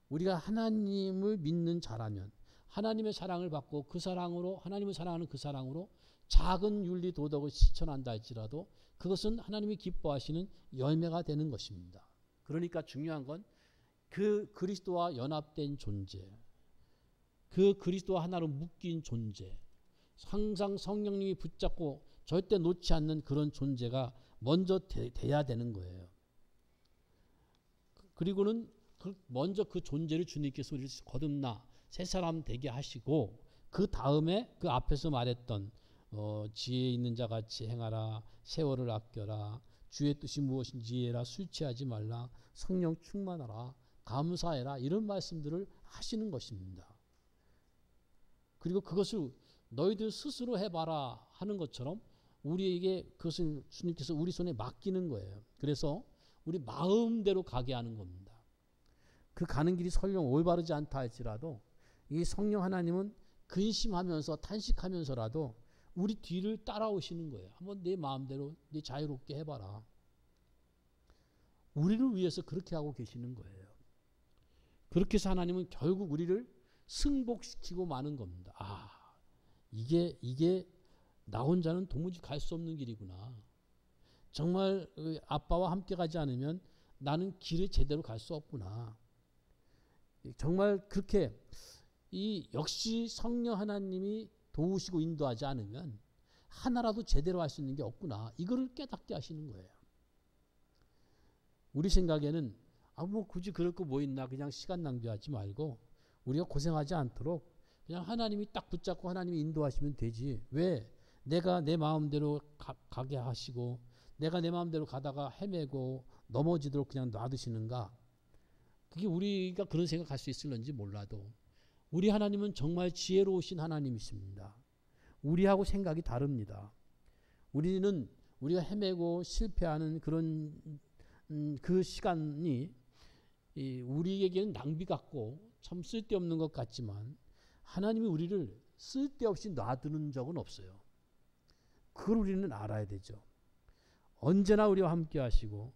우리가 하나님을 믿는 자라면 하나님의 사랑을 받고 그 사랑으로, 하나님을 사랑하는 그 사랑으로 작은 윤리 도덕을 실천한다 할지라도 그것은 하나님이 기뻐하시는 열매가 되는 것입니다. 그러니까 중요한 건 그 그리스도와 연합된 존재, 그 그리스도와 하나로 묶인 존재, 항상 성령님이 붙잡고 절대 놓지 않는 그런 존재가 먼저 돼야 되는 거예요. 그리고는 먼저 그 존재를 주님께서 우리를 거듭나 새 사람 되게 하시고 그 다음에 그 앞에서 말했던 지혜 있는 자 같이 행하라, 세월을 아껴라, 주의 뜻이 무엇인지 이해라, 술 취하지 말라, 성령 충만하라, 감사해라, 이런 말씀들을 하시는 것입니다. 그리고 그것을 너희들 스스로 해봐라 하는 것처럼 우리에게 그것을 주님께서 우리 손에 맡기는 거예요. 그래서 우리 마음대로 가게 하는 겁니다. 그 가는 길이 설령 올바르지 않다 할지라도 이 성령 하나님은 근심하면서 탄식하면서라도 우리 뒤를 따라오시는 거예요. 한번 내 마음대로 내 자유롭게 해봐라. 우리를 위해서 그렇게 하고 계시는 거예요. 그렇게 해서 하나님은 결국 우리를 승복시키고 마는 겁니다. 아, 이게 나 혼자는 도무지 갈 수 없는 길이구나. 정말 아빠와 함께 가지 않으면 나는 길을 제대로 갈 수 없구나. 정말 그렇게 역시 성령 하나님이 도우시고 인도하지 않으면 하나라도 제대로 할 수 있는 게 없구나. 이거를 깨닫게 하시는 거예요. 우리 생각에는 뭐 굳이 그럴 거 뭐 있나, 그냥 시간 낭비하지 말고 우리가 고생하지 않도록 그냥 하나님이 딱 붙잡고 하나님이 인도하시면 되지. 왜 내가 내 마음대로 가게 하시고 내가 내 마음대로 가다가 헤매고 넘어지도록 그냥 놔두시는가? 그게 우리가 그런 생각할 수 있을런지 몰라도 우리 하나님은 정말 지혜로우신 하나님이십니다. 우리하고 생각이 다릅니다. 우리가 헤매고 실패하는 그런 그 시간이 우리에게는 낭비 같고 참 쓸데없는 것 같지만 하나님이 우리를 쓸데없이 놔두는 적은 없어요. 그걸 우리는 알아야 되죠. 언제나 우리와 함께 하시고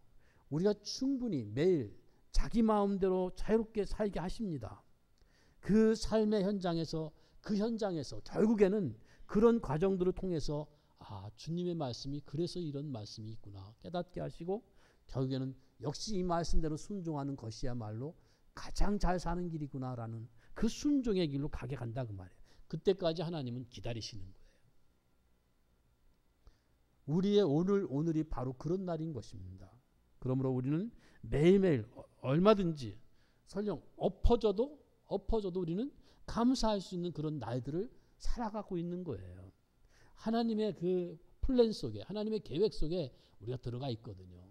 우리가 충분히 매일 자기 마음대로 자유롭게 살게 하십니다. 그 삶의 현장에서 결국에는 그런 과정들을 통해서 주님의 말씀이 그래서 이런 말씀이 있구나 깨닫게 하시고 결국에는 역시 이 말씀대로 순종하는 것이야말로 가장 잘 사는 길이구나라는 그 순종의 길로 가게 간다 그 말이에요. 그때까지 하나님은 기다리시는 거예요. 우리의 오늘이 바로 그런 날인 것입니다. 그러므로 우리는 매일매일 얼마든지 설령 엎어져도 우리는 감사할 수 있는 그런 날들을 살아가고 있는 거예요. 하나님의 그 플랜 속에, 하나님의 계획 속에 우리가 들어가 있거든요.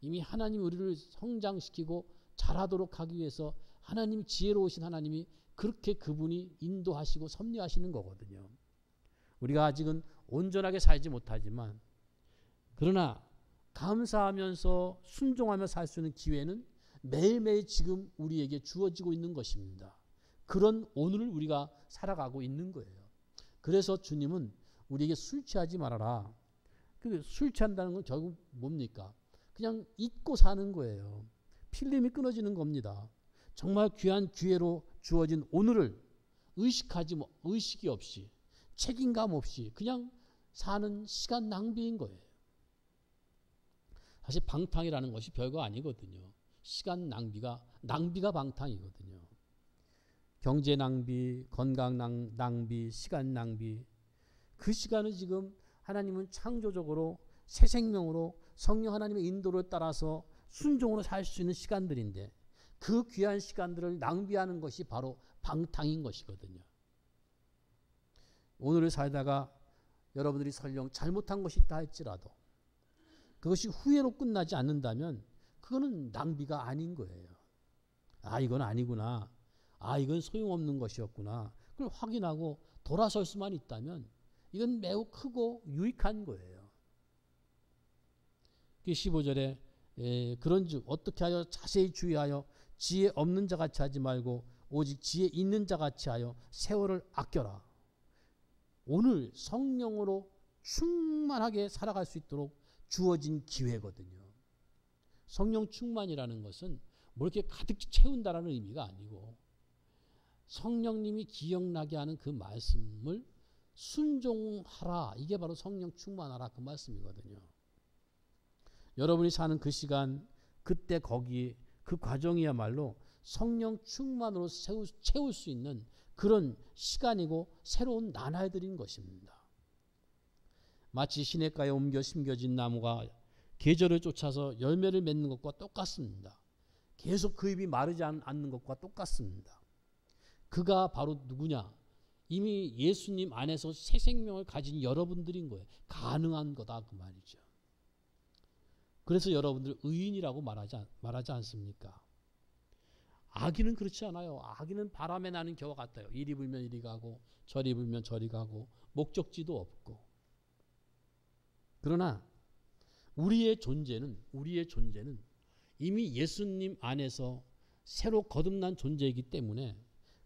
이미 하나님이 우리를 성장시키고 잘하도록 하기 위해서 하나님 지혜로우신 하나님이 그렇게 그분이 인도하시고 섭리하시는 거거든요. 우리가 아직은 온전하게 살지 못하지만 그러나 감사하면서 순종하며 살 수 있는 기회는 매일매일 지금 우리에게 주어지고 있는 것입니다. 그런 오늘을 우리가 살아가고 있는 거예요. 그래서 주님은 우리에게 술 취하지 말아라. 술 취한다는 건 결국 뭡니까? 그냥 잊고 사는 거예요. 필름이 끊어지는 겁니다. 정말 귀한 기회로 주어진 오늘을 의식이 없이 책임감 없이 그냥 사는 시간 낭비인 거예요. 사실 방탕이라는 것이 별거 아니거든요. 시간 낭비가 방탕이거든요. 경제 낭비, 건강 낭비, 시간 낭비. 그 시간을 지금 하나님은 창조적으로 새 생명으로 성령 하나님의 인도를 따라서 순종으로 살 수 있는 시간들인데 그 귀한 시간들을 낭비하는 것이 바로 방탕인 것이거든요. 오늘을 살다가 여러분들이 설령 잘못한 것이 있다 할지라도 그것이 후회로 끝나지 않는다면 그거는 낭비가 아닌 거예요. 이건 아니구나. 이건 소용없는 것이었구나. 그걸 확인하고 돌아설 수만 있다면 이건 매우 크고 유익한 거예요. 15절에 그런즉 어떻게 하여 자세히 주의하여 지혜 없는 자 같이 하지 말고 오직 지혜 있는 자 같이 하여 세월을 아껴라. 오늘 성령으로 충만하게 살아갈 수 있도록 주어진 기회거든요. 성령 충만이라는 것은 뭐 이렇게 가득 채운다라는 의미가 아니고 성령님이 기억나게 하는 그 말씀을 순종하라. 이게 바로 성령 충만하라 그 말씀이거든요. 여러분이 사는 그 시간, 그때 거기 그 과정이야말로 성령 충만으로 채울 수 있는 그런 시간이고 새로운 나날들인 것입니다. 마치 시냇가에 옮겨 심겨진 나무가 계절을 쫓아서 열매를 맺는 것과 똑같습니다. 계속 그 잎이 마르지 않는 것과 똑같습니다. 그가 바로 누구냐? 이미 예수님 안에서 새 생명을 가진 여러분들인 거예요. 가능한 거다 그 말이죠. 그래서 여러분들 의인이라고 말하지 않습니까? 아기는 그렇지 않아요. 아기는 바람에 나는 겨와 같아요. 이리 불면 이리 가고 저리 불면 저리 가고 목적지도 없고. 그러나 우리의 존재는 이미 예수님 안에서 새로 거듭난 존재이기 때문에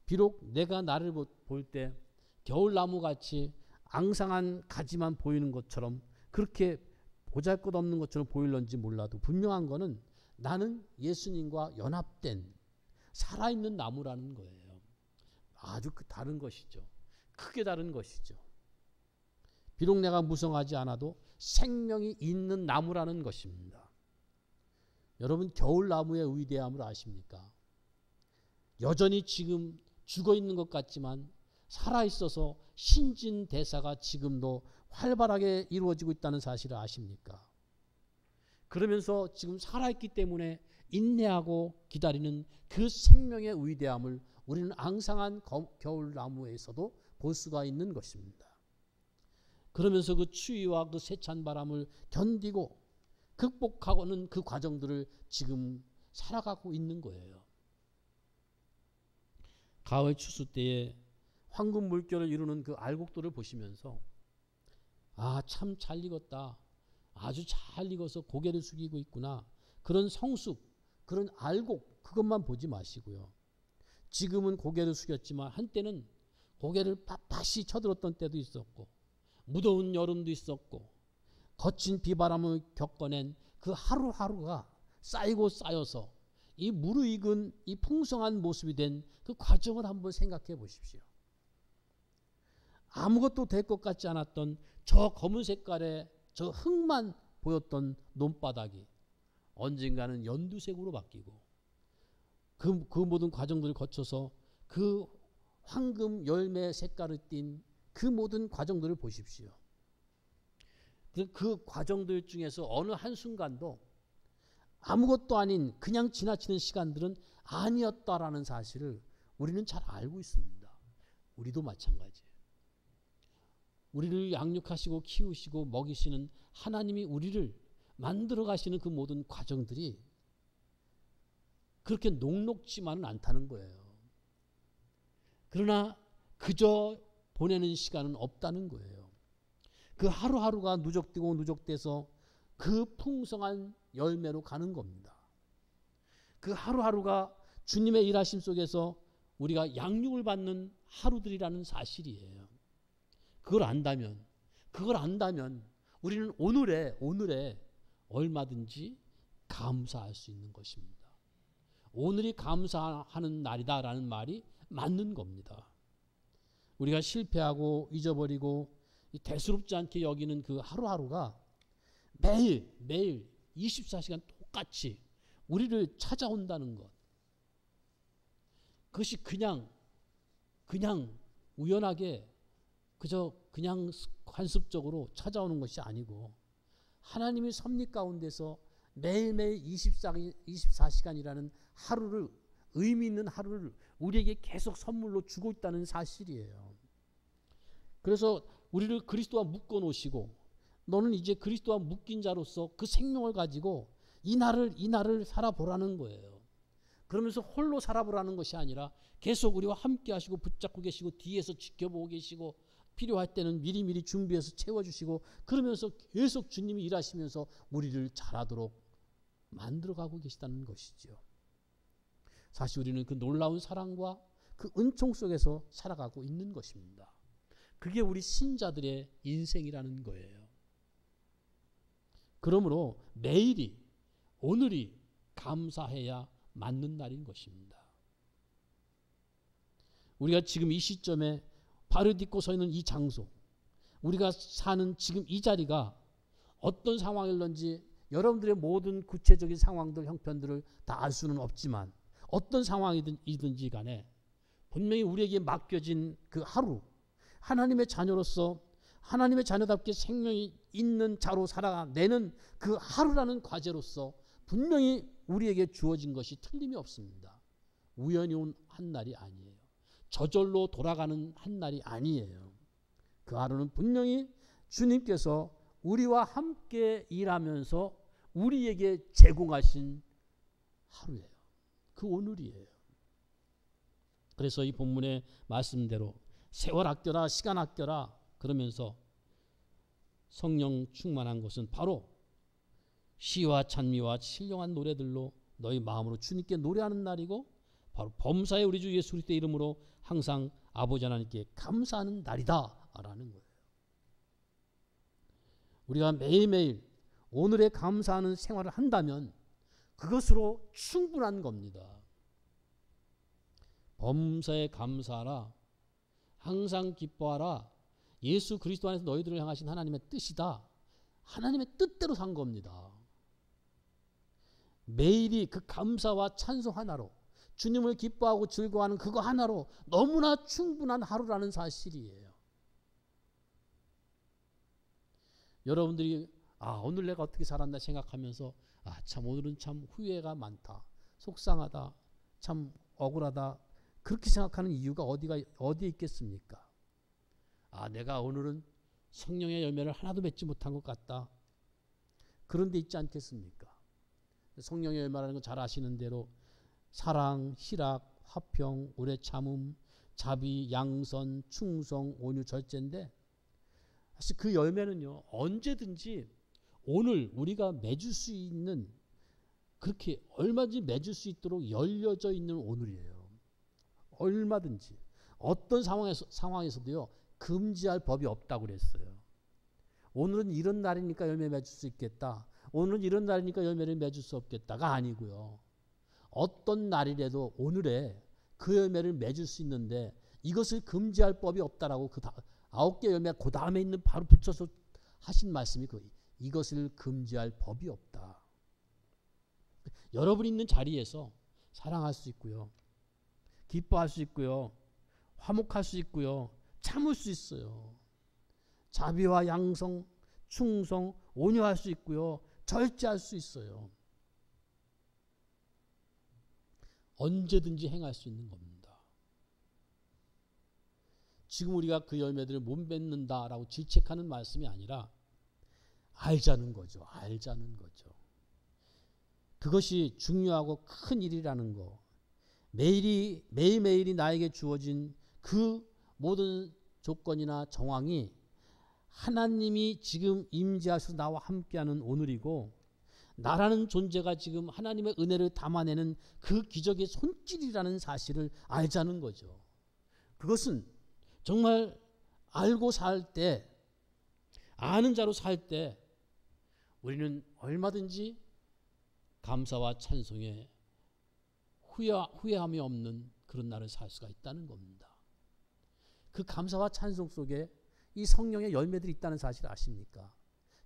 비록 내가 나를 볼 때 겨울나무같이 앙상한 가지만 보이는 것처럼 그렇게 보잘것없는 것처럼 보일런지 몰라도 분명한 거는 나는 예수님과 연합된 살아있는 나무라는 거예요. 아주 다른 것이죠. 크게 다른 것이죠. 비록 내가 무성하지 않아도 생명이 있는 나무라는 것입니다. 여러분 겨울나무의 위대함을 아십니까? 여전히 지금 죽어있는 것 같지만 살아있어서 신진대사가 지금도 활발하게 이루어지고 있다는 사실을 아십니까? 그러면서 지금 살아있기 때문에 인내하고 기다리는 그 생명의 위대함을 우리는 앙상한 겨울나무에서도 볼 수가 있는 것입니다. 그러면서 그 추위와 그 세찬 바람을 견디고 극복하고는 그 과정들을 지금 살아가고 있는 거예요. 가을 추수 때에 황금 물결을 이루는 그 알곡들을 보시면서 아, 참 잘 익었다. 아주 잘 익어서 고개를 숙이고 있구나. 그런 성숙, 그런 알곡 그것만 보지 마시고요. 지금은 고개를 숙였지만 한때는 고개를 빳빳이 쳐들었던 때도 있었고 무더운 여름도 있었고 거친 비바람을 겪어낸 그 하루하루가 쌓이고 쌓여서 이 무르익은 이 풍성한 모습이 된 그 과정을 한번 생각해 보십시오. 아무것도 될 것 같지 않았던 저 검은 색깔의 저 흙만 보였던 논바닥이 언젠가는 연두색으로 바뀌고 그 모든 과정들을 거쳐서 그 황금 열매 색깔을 띤 그 모든 과정들을 보십시오. 그 과정들 중에서 어느 한순간도 아무것도 아닌 그냥 지나치는 시간들은 아니었다라는 사실을 우리는 잘 알고 있습니다. 우리도 마찬가지예요. 우리를 양육하시고 키우시고 먹이시는 하나님이 우리를 만들어 가시는 그 모든 과정들이 그렇게 녹록지만은 않다는 거예요. 그러나 그저 보내는 시간은 없다는 거예요. 그 하루하루가 누적되고 누적돼서 그 풍성한 열매로 가는 겁니다. 그 하루하루가 주님의 일하심 속에서 우리가 양육을 받는 하루들이라는 사실이에요. 그걸 안다면 우리는 오늘에 얼마든지 감사할 수 있는 것입니다. 오늘이 감사하는 날이다라는 말이 맞는 겁니다. 우리가 실패하고 잊어버리고 대수롭지 않게 여기는 그 하루하루가 매일 24시간 똑같이 우리를 찾아온다는 것. 그것이 그냥 우연하게 그냥 관습적으로 찾아오는 것이 아니고 하나님의 섭리 가운데서 매일매일 24시간이라는 하루를 의미 있는 하루를 우리에게 계속 선물로 주고 있다는 사실이에요. 그래서 우리를 그리스도와 묶어 놓으시고 너는 이제 그리스도와 묶인 자로서 그 생명을 가지고 이 날을 살아보라는 거예요. 그러면서 홀로 살아보라는 것이 아니라 계속 우리와 함께 하시고 붙잡고 계시고 뒤에서 지켜보고 계시고 필요할 때는 미리미리 준비해서 채워주시고 그러면서 계속 주님이 일하시면서 우리를 잘하도록 만들어가고 계시다는 것이죠. 사실 우리는 그 놀라운 사랑과 그 은총 속에서 살아가고 있는 것입니다. 그게 우리 신자들의 인생이라는 거예요. 그러므로 매일이, 오늘이 감사해야 맞는 날인 것입니다. 우리가 지금 이 시점에 발을 딛고 서 있는 이 장소, 우리가 사는 지금 이 자리가 어떤 상황일런지 여러분들의 모든 구체적인 상황들, 형편들을 다 알 수는 없지만 어떤 상황이든지 간에 분명히 우리에게 맡겨진 그 하루, 하나님의 자녀로서 하나님의 자녀답게 생명이 있는 자로 살아내는 그 하루라는 과제로서 분명히 우리에게 주어진 것이 틀림이 없습니다. 우연히 온 한 날이 아니에요. 저절로 돌아가는 한 날이 아니에요. 그 하루는 분명히 주님께서 우리와 함께 일하면서 우리에게 제공하신 하루예요. 그 오늘이에요. 그래서 이 본문의 말씀대로 세월 아껴라, 시간 아껴라 그러면서 성령 충만한 것은 바로 시와 찬미와 신령한 노래들로 너희 마음으로 주님께 노래하는 날이고 바로 범사의 우리 주 예수 그리스도의 이름으로 항상 아버지 하나님께 감사하는 날이다라는 거예요. 우리가 매일매일 오늘에 감사하는 생활을 한다면 그것으로 충분한 겁니다. 범사에 감사하라, 항상 기뻐하라, 예수 그리스도 안에서 너희들을 향하신 하나님의 뜻이다. 하나님의 뜻대로 산 겁니다. 매일이 그 감사와 찬송 하나로 주님을 기뻐하고 즐거워하는 그거 하나로 너무나 충분한 하루라는 사실이에요. 여러분들이 오늘 내가 어떻게 살았나 생각하면서 참 오늘은 참 후회가 많다, 속상하다, 참 억울하다 그렇게 생각하는 이유가 어디에 있겠습니까? 내가 오늘은 성령의 열매를 하나도 맺지 못한 것 같다. 그런 데 있지 않겠습니까? 성령의 열매라는 건 잘 아시는 대로 사랑, 희락, 화평, 오래 참음, 자비, 양선, 충성, 온유, 절제인데 사실 그 열매는요 언제든지 오늘 우리가 맺을 수 있는, 그렇게 얼마든지 맺을 수 있도록 열려져 있는 오늘이에요. 얼마든지 어떤 상황에서도요 금지할 법이 없다고 그랬어요. 오늘은 이런 날이니까 열매 맺을 수 있겠다, 오늘은 이런 날이니까 열매를 맺을 수 없겠다가 아니고요. 어떤 날이라도 오늘에 그 열매를 맺을 수 있는데 이것을 금지할 법이 없다라고 그 9개 열매 그 다음에 있는 바로 붙여서 하신 말씀이 이것을 금지할 법이 없다. 여러분이 있는 자리에서 사랑할 수 있고요, 기뻐할 수 있고요, 화목할 수 있고요, 참을 수 있어요. 자비와 양성, 충성, 온유할 수 있고요, 절제할 수 있어요. 언제든지 행할 수 있는 겁니다. 지금 우리가 그 열매들을 못 맺는다라고 질책하는 말씀이 아니라 알자는 거죠. 알자는 거죠. 그것이 중요하고 큰 일이라는 거. 매일매일이 나에게 주어진 그 모든 조건이나 정황이 하나님이 지금 임재하셔서 나와 함께하는 오늘이고, 나라는 존재가 지금 하나님의 은혜를 담아내는 그 기적의 손길이라는 사실을 알자는 거죠. 그것은 정말 알고 살 때, 아는 자로 살 때 우리는 얼마든지 감사와 찬송에 후회함이 없는 그런 날을 살 수가 있다는 겁니다. 그 감사와 찬송 속에 이 성령의 열매들이 있다는 사실 아십니까?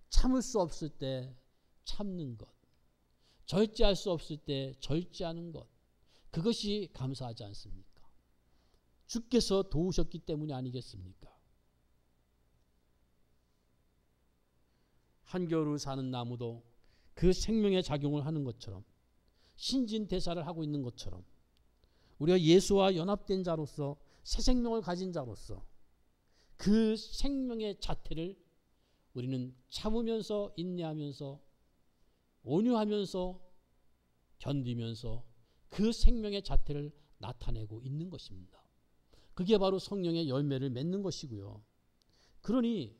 참을 수 없을 때 참는 것, 절제할 수 없을 때 절제하는 것, 그것이 감사하지 않습니까? 주께서 도우셨기 때문이 아니겠습니까? 한겨울을 사는 나무도 그 생명의 작용을 하는 것처럼, 신진대사를 하고 있는 것처럼, 우리가 예수와 연합된 자로서 새 생명을 가진 자로서 그 생명의 자태를 우리는 참으면서, 인내하면서, 온유하면서, 견디면서 그 생명의 자태를 나타내고 있는 것입니다. 그게 바로 성령의 열매를 맺는 것이고요. 그러니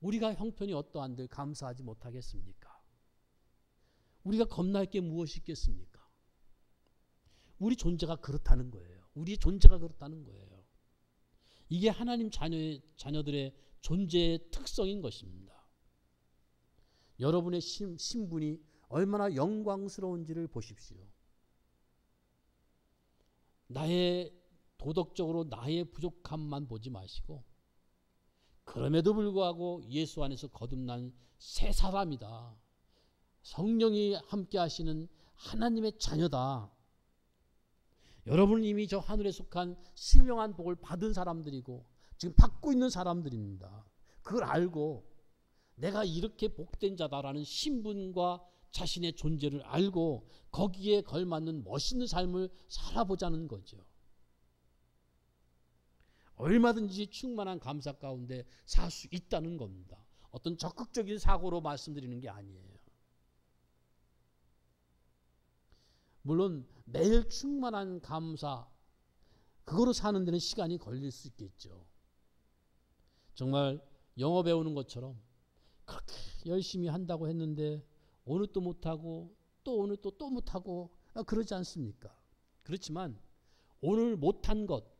우리가 형편이 어떠한들 감사하지 못하겠습니까? 우리가 겁날 게 무엇이 있겠습니까? 우리 존재가 그렇다는 거예요. 우리 존재가 그렇다는 거예요. 이게 하나님 자녀들의 존재의 특성인 것입니다. 여러분의 신분이 얼마나 영광스러운지를 보십시오. 나의 도덕적으로 나의 부족함만 보지 마시고 그럼에도 불구하고 예수 안에서 거듭난 새 사람이다. 성령이 함께 하시는 하나님의 자녀다. 여러분은 이미 저 하늘에 속한 신령한 복을 받은 사람들이고 지금 받고 있는 사람들입니다. 그걸 알고 내가 이렇게 복된 자다라는 신분과 자신의 존재를 알고 거기에 걸맞는 멋있는 삶을 살아보자는 거죠. 얼마든지 충만한 감사 가운데 살 수 있다는 겁니다. 어떤 적극적인 사고로 말씀드리는 게 아니에요. 물론 매일 충만한 감사 그거로 사는 데는 시간이 걸릴 수 있겠죠. 정말 영어 배우는 것처럼 그렇게 열심히 한다고 했는데 오늘 또 못하고 또 오늘 또 못하고 그러지 않습니까? 그렇지만 오늘 못한 것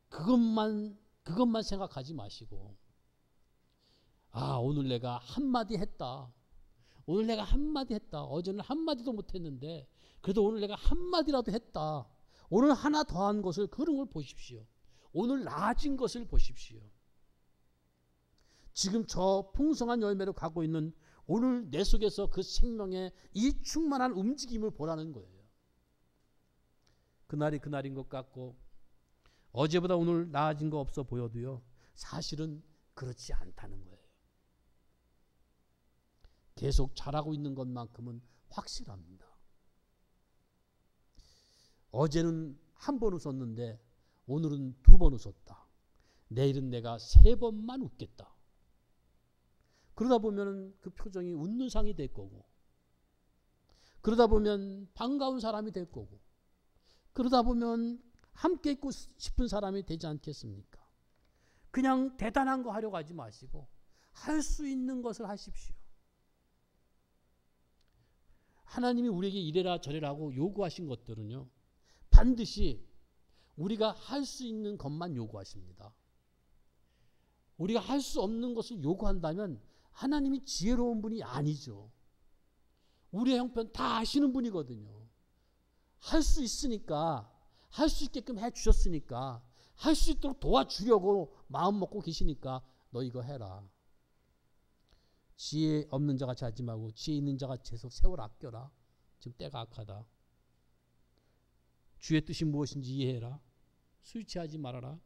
그것만 생각하지 마시고 오늘 내가 한마디 했다. 오늘 내가 한마디 했다. 어제는 한마디도 못했는데 그래도 오늘 내가 한마디라도 했다. 오늘 하나 더한 것을 그런 걸 보십시오. 오늘 나아진 것을 보십시오. 지금 저 풍성한 열매로 가고 있는 오늘 내 속에서 그 생명의 이 충만한 움직임을 보라는 거예요. 그날이 그날인 것 같고 어제보다 오늘 나아진 거 없어 보여도요. 사실은 그렇지 않다는 거예요. 계속 잘하고 있는 것만큼은 확실합니다. 어제는 한 번 웃었는데 오늘은 2번 웃었다. 내일은 내가 3번만 웃겠다. 그러다 보면 그 표정이 웃는 상이 될 거고 그러다 보면 반가운 사람이 될 거고 그러다 보면 함께 있고 싶은 사람이 되지 않겠습니까? 그냥 대단한 거 하려고 하지 마시고 할 수 있는 것을 하십시오. 하나님이 우리에게 이래라 저래라고 요구하신 것들은요. 반드시 우리가 할 수 있는 것만 요구하십니다. 우리가 할 수 없는 것을 요구한다면 하나님이 지혜로운 분이 아니죠. 우리의 형편 다 아시는 분이거든요. 할 수 있으니까 할 수 있게끔 해주셨으니까 할 수 있도록 도와주려고 마음 먹고 계시니까 너 이거 해라. 지혜 없는 자가 자지 말고 지혜 있는 자가 계속 세월 아껴라. 지금 때가 악하다. 주의 뜻이 무엇인지 이해해라. 술 취하지 말아라.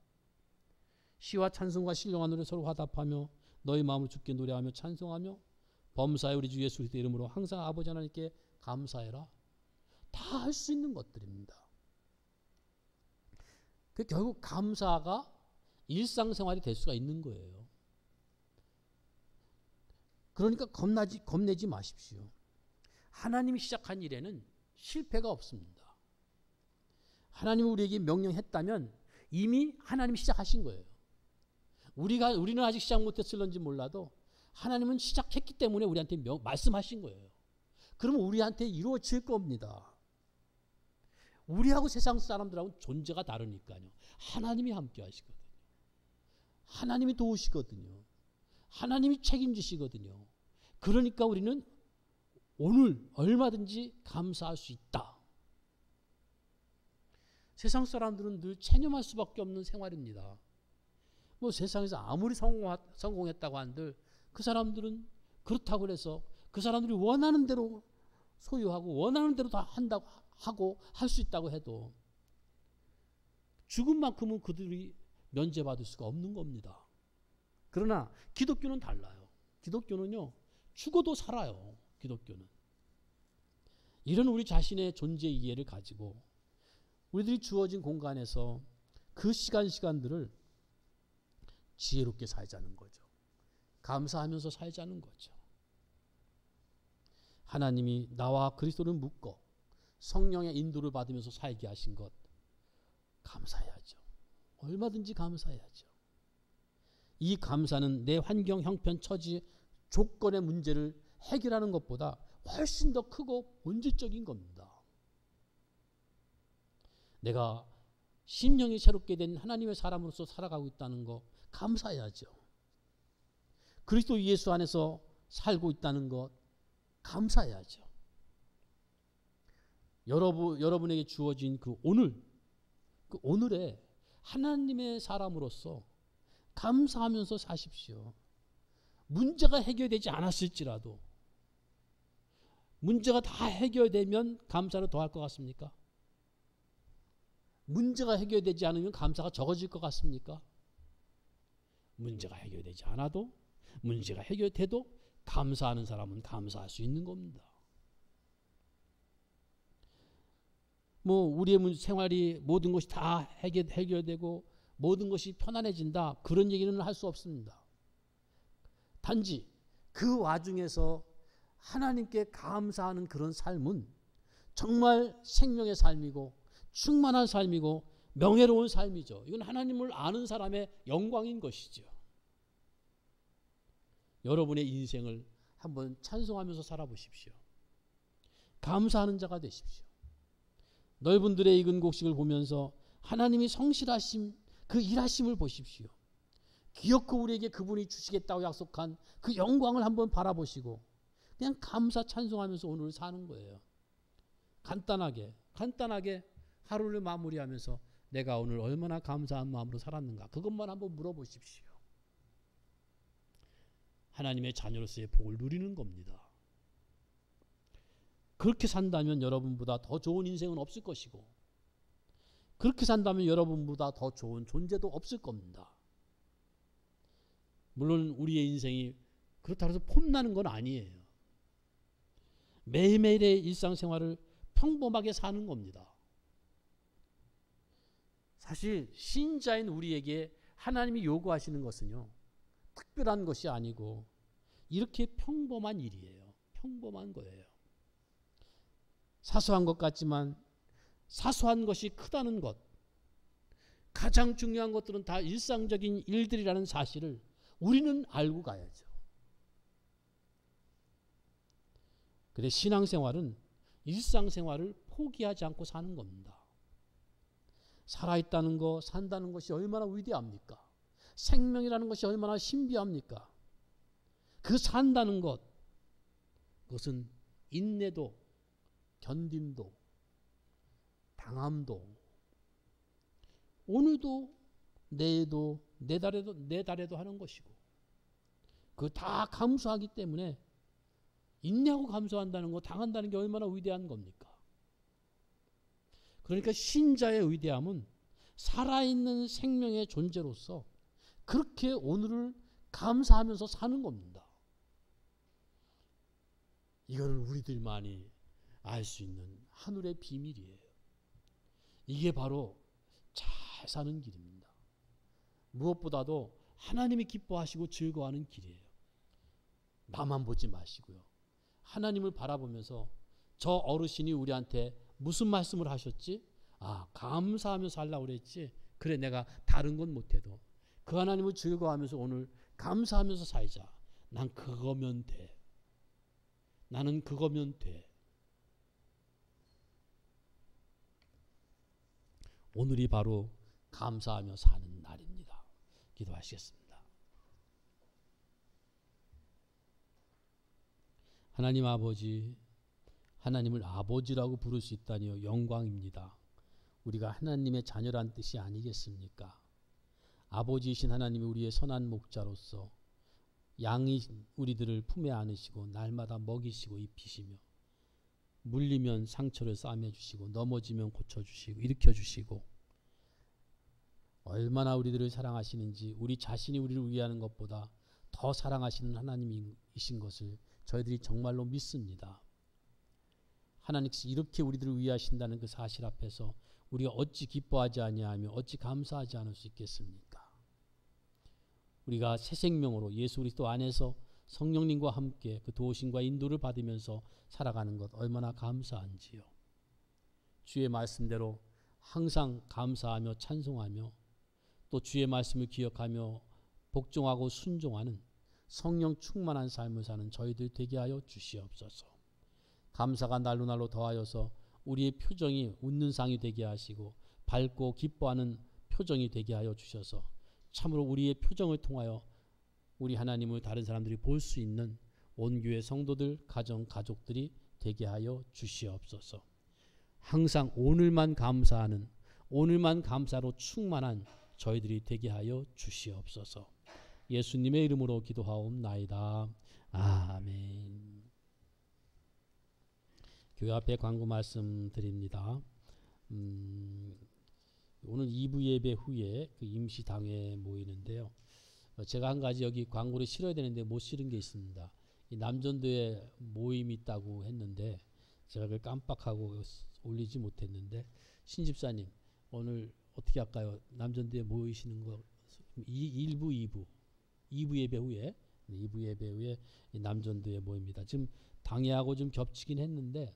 시와 찬송과 신령한 노래 서로 화답하며 너희 마음을 주께 노래하며 찬송하며 범사에 우리 주 예수 그리스도의 이름으로 항상 아버지 하나님께 감사해라. 다 할 수 있는 것들입니다. 결국 감사가 일상생활이 될 수가 있는 거예요. 그러니까 겁내지 마십시오. 하나님이 시작한 일에는 실패가 없습니다. 하나님이 우리에게 명령했다면 이미 하나님이 시작하신 거예요. 우리는 아직 시작 못했을런지 몰라도 하나님은 시작했기 때문에 우리한테 말씀하신 거예요. 그러면 우리한테 이루어질 겁니다. 우리하고 세상 사람들하고 존재가 다르니까요. 하나님이 함께 하시거든요. 하나님이 도우시거든요. 하나님이 책임지시거든요. 그러니까 우리는 오늘 얼마든지 감사할 수 있다. 세상 사람들은 늘 체념할 수밖에 없는 생활입니다. 세상에서 아무리 성공했다고 한들 그 사람들은 그렇다고 해서 그 사람들이 원하는 대로 소유하고 원하는 대로 다 한다고 하고 할 수 있다고 해도 죽음만큼은 그들이 면제받을 수가 없는 겁니다. 그러나 기독교는 달라요. 기독교는요. 죽어도 살아요. 기독교는. 이런 우리 자신의 존재 이해를 가지고 우리들이 주어진 공간에서 그 시간들을 지혜롭게 살자는 거죠. 감사하면서 살자는 거죠. 하나님이 나와 그리스도를 묶어 성령의 인도를 받으면서 살게 하신 것 감사해야죠. 얼마든지 감사해야죠. 이 감사는 내 환경, 형편, 처지, 조건의 문제를 해결하는 것보다 훨씬 더 크고 본질적인 겁니다. 내가 심령이 새롭게 된 하나님의 사람으로서 살아가고 있다는 거 감사해야죠. 그리스도 예수 안에서 살고 있다는 것 감사해야죠. 여러분에게 주어진 그 오늘에 하나님의 사람으로서 감사하면서 사십시오. 문제가 해결되지 않았을지라도 문제가 다 해결되면 감사를 더 할 것 같습니까? 문제가 해결되지 않으면 감사가 적어질 것 같습니까? 문제가 해결되지 않아도 문제가 해결돼도 감사하는 사람은 감사할 수 있는 겁니다. 우리의 생활이 모든 것이 다 해결되고 모든 것이 편안해진다, 그런 얘기는 할 수 없습니다. 단지 그 와중에서 하나님께 감사하는 그런 삶은 정말 생명의 삶이고 충만한 삶이고 명예로운 삶이죠. 이건 하나님을 아는 사람의 영광인 것이죠. 여러분의 인생을 한번 찬송하면서 살아보십시오. 감사하는 자가 되십시오. 넓은 들의 익은 곡식을 보면서 하나님이 성실하심, 그 일하심을 보십시오. 기어코 우리에게 그분이 주시겠다고 약속한 그 영광을 한번 바라보시고 그냥 감사 찬송하면서 오늘을 사는 거예요. 간단하게 하루를 마무리하면서 내가 오늘 얼마나 감사한 마음으로 살았는가, 그것만 한번 물어보십시오. 하나님의 자녀로서의 복을 누리는 겁니다. 그렇게 산다면 여러분보다 더 좋은 인생은 없을 것이고, 그렇게 산다면 여러분보다 더 좋은 존재도 없을 겁니다. 물론 우리의 인생이 그렇다고 해서 폼나는 건 아니에요. 매일매일의 일상생활을 평범하게 사는 겁니다. 사실 신자인 우리에게 하나님이 요구하시는 것은요, 특별한 것이 아니고 이렇게 평범한 일이에요. 평범한 거예요. 사소한 것 같지만 사소한 것이 크다는 것, 가장 중요한 것들은 다 일상적인 일들이라는 사실을 우리는 알고 가야죠. 그런데 신앙생활은 일상생활을 포기하지 않고 사는 겁니다. 살아있다는 것, 산다는 것이 얼마나 위대합니까? 생명이라는 것이 얼마나 신비합니까? 그 산다는 것, 그것은 인내도, 견딤도, 당함도, 오늘도, 내일도, 내달에도 하는 것이고, 그 다 감수하기 때문에 인내하고 감수한다는 거, 당한다는 게 얼마나 위대한 겁니까? 그러니까 신자의 위대함은 살아있는 생명의 존재로서 그렇게 오늘을 감사하면서 사는 겁니다. 이거는 우리들만이 알 수 있는 하늘의 비밀이에요. 이게 바로 잘 사는 길입니다. 무엇보다도 하나님이 기뻐하시고 즐거워하는 길이에요. 나만 보지 마시고요. 하나님을 바라보면서 저 어르신이 우리한테 무슨 말씀을 하셨지? 감사하며 살라고 그랬지. 그래, 내가 다른 건 못해도 그 하나님을 즐거워하면서 오늘 감사하면서 살자. 난 그거면 돼. 나는 그거면 돼. 오늘이 바로 감사하며 사는 날입니다. 기도하시겠습니다. 하나님 아버지, 하나님을 아버지라고 부를 수 있다니요, 영광입니다. 우리가 하나님의 자녀란 뜻이 아니겠습니까? 아버지이신 하나님이 우리의 선한 목자로서 양이 우리들을 품에 안으시고 날마다 먹이시고 입히시며 물리면 상처를 싸매주시고 넘어지면 고쳐주시고 일으켜주시고 얼마나 우리들을 사랑하시는지, 우리 자신이 우리를 위하는 것보다 더 사랑하시는 하나님이신 것을 저희들이 정말로 믿습니다. 하나님께서 이렇게 우리들을 위하신다는 그 사실 앞에서 우리가 어찌 기뻐하지 아니하며 어찌 감사하지 않을 수 있겠습니까? 우리가 새 생명으로 예수 그리스도 안에서 성령님과 함께 그 도우심과 인도를 받으면서 살아가는 것 얼마나 감사한지요. 주의 말씀대로 항상 감사하며 찬송하며 또 주의 말씀을 기억하며 복종하고 순종하는 성령 충만한 삶을 사는 저희들 되게 하여 주시옵소서. 감사가 날로 날로 더하여서 우리의 표정이 웃는 상이 되게 하시고 밝고 기뻐하는 표정이 되게 하여 주셔서 참으로 우리의 표정을 통하여 우리 하나님을 다른 사람들이 볼 수 있는 온 교회 성도들, 가정, 가족들이 되게 하여 주시옵소서. 항상 오늘만 감사하는, 오늘만 감사로 충만한 저희들이 되게 하여 주시옵소서. 예수님의 이름으로 기도하옵나이다. 아멘. 교회 앞에 광고 말씀드립니다. 오늘 2부 예배 후에 그 임시 당회 모이는데요. 제가 한 가지 여기 광고를 실어야 되는데 못 실은 게 있습니다. 이 남전도에 모임이 있다고 했는데 제가 그걸 깜빡하고 올리지 못했는데, 신집사님 오늘 어떻게 할까요? 남전도에 모이시는 거 2부 예배 후에 2부 예배 후에 남전도에 모입니다. 지금 당회하고 좀 겹치긴 했는데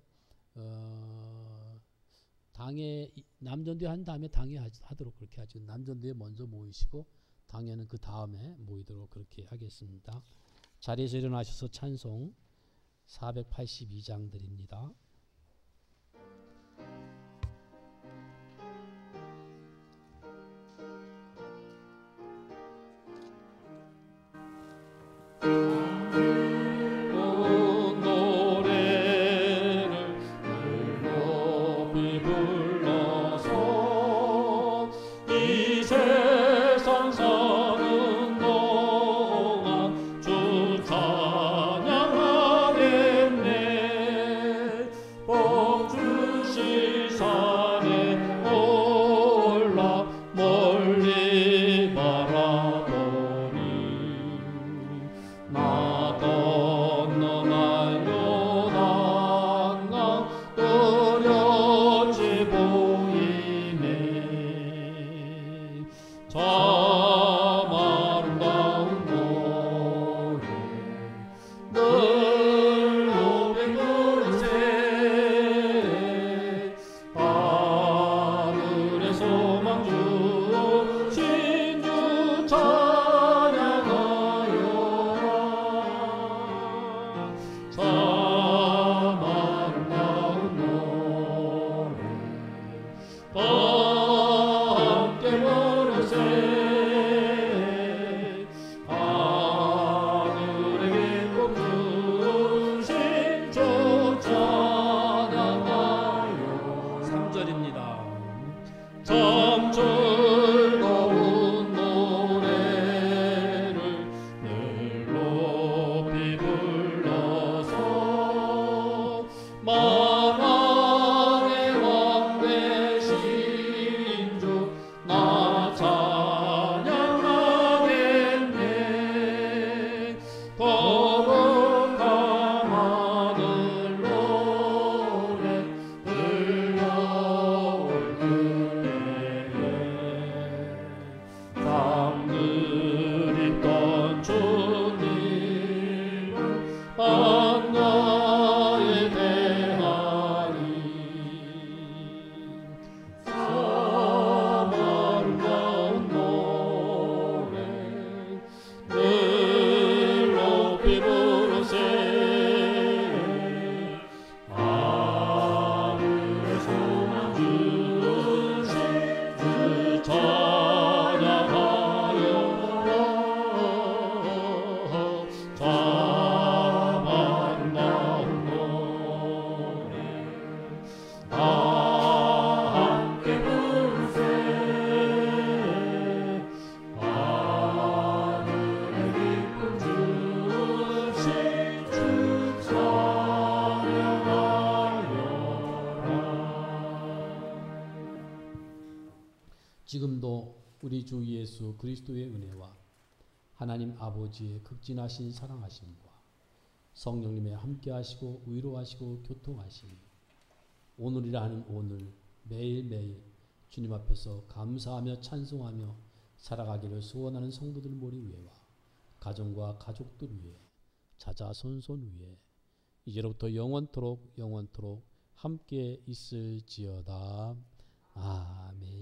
당회 남전도에 한 다음에 당회 하도록 그렇게 하죠. 남전도에 먼저 모이시고 당회는 그 다음에 모이도록 그렇게 하겠습니다. 자리에서 일어나셔서 찬송 482장 드립니다. 지금도 우리 주 예수 그리스도의 은혜와 하나님 아버지의 극진하신 사랑하심과 성령님의 함께하시고 위로하시고 교통하심이 오늘이라 하는 오늘 매일매일 주님 앞에서 감사하며 찬송하며 살아가기를 소원하는 성도들 모리 위에와 가정과 가족들 위에 자자손손 위에 이제로부터 영원토록 함께 있을지어다. 아멘.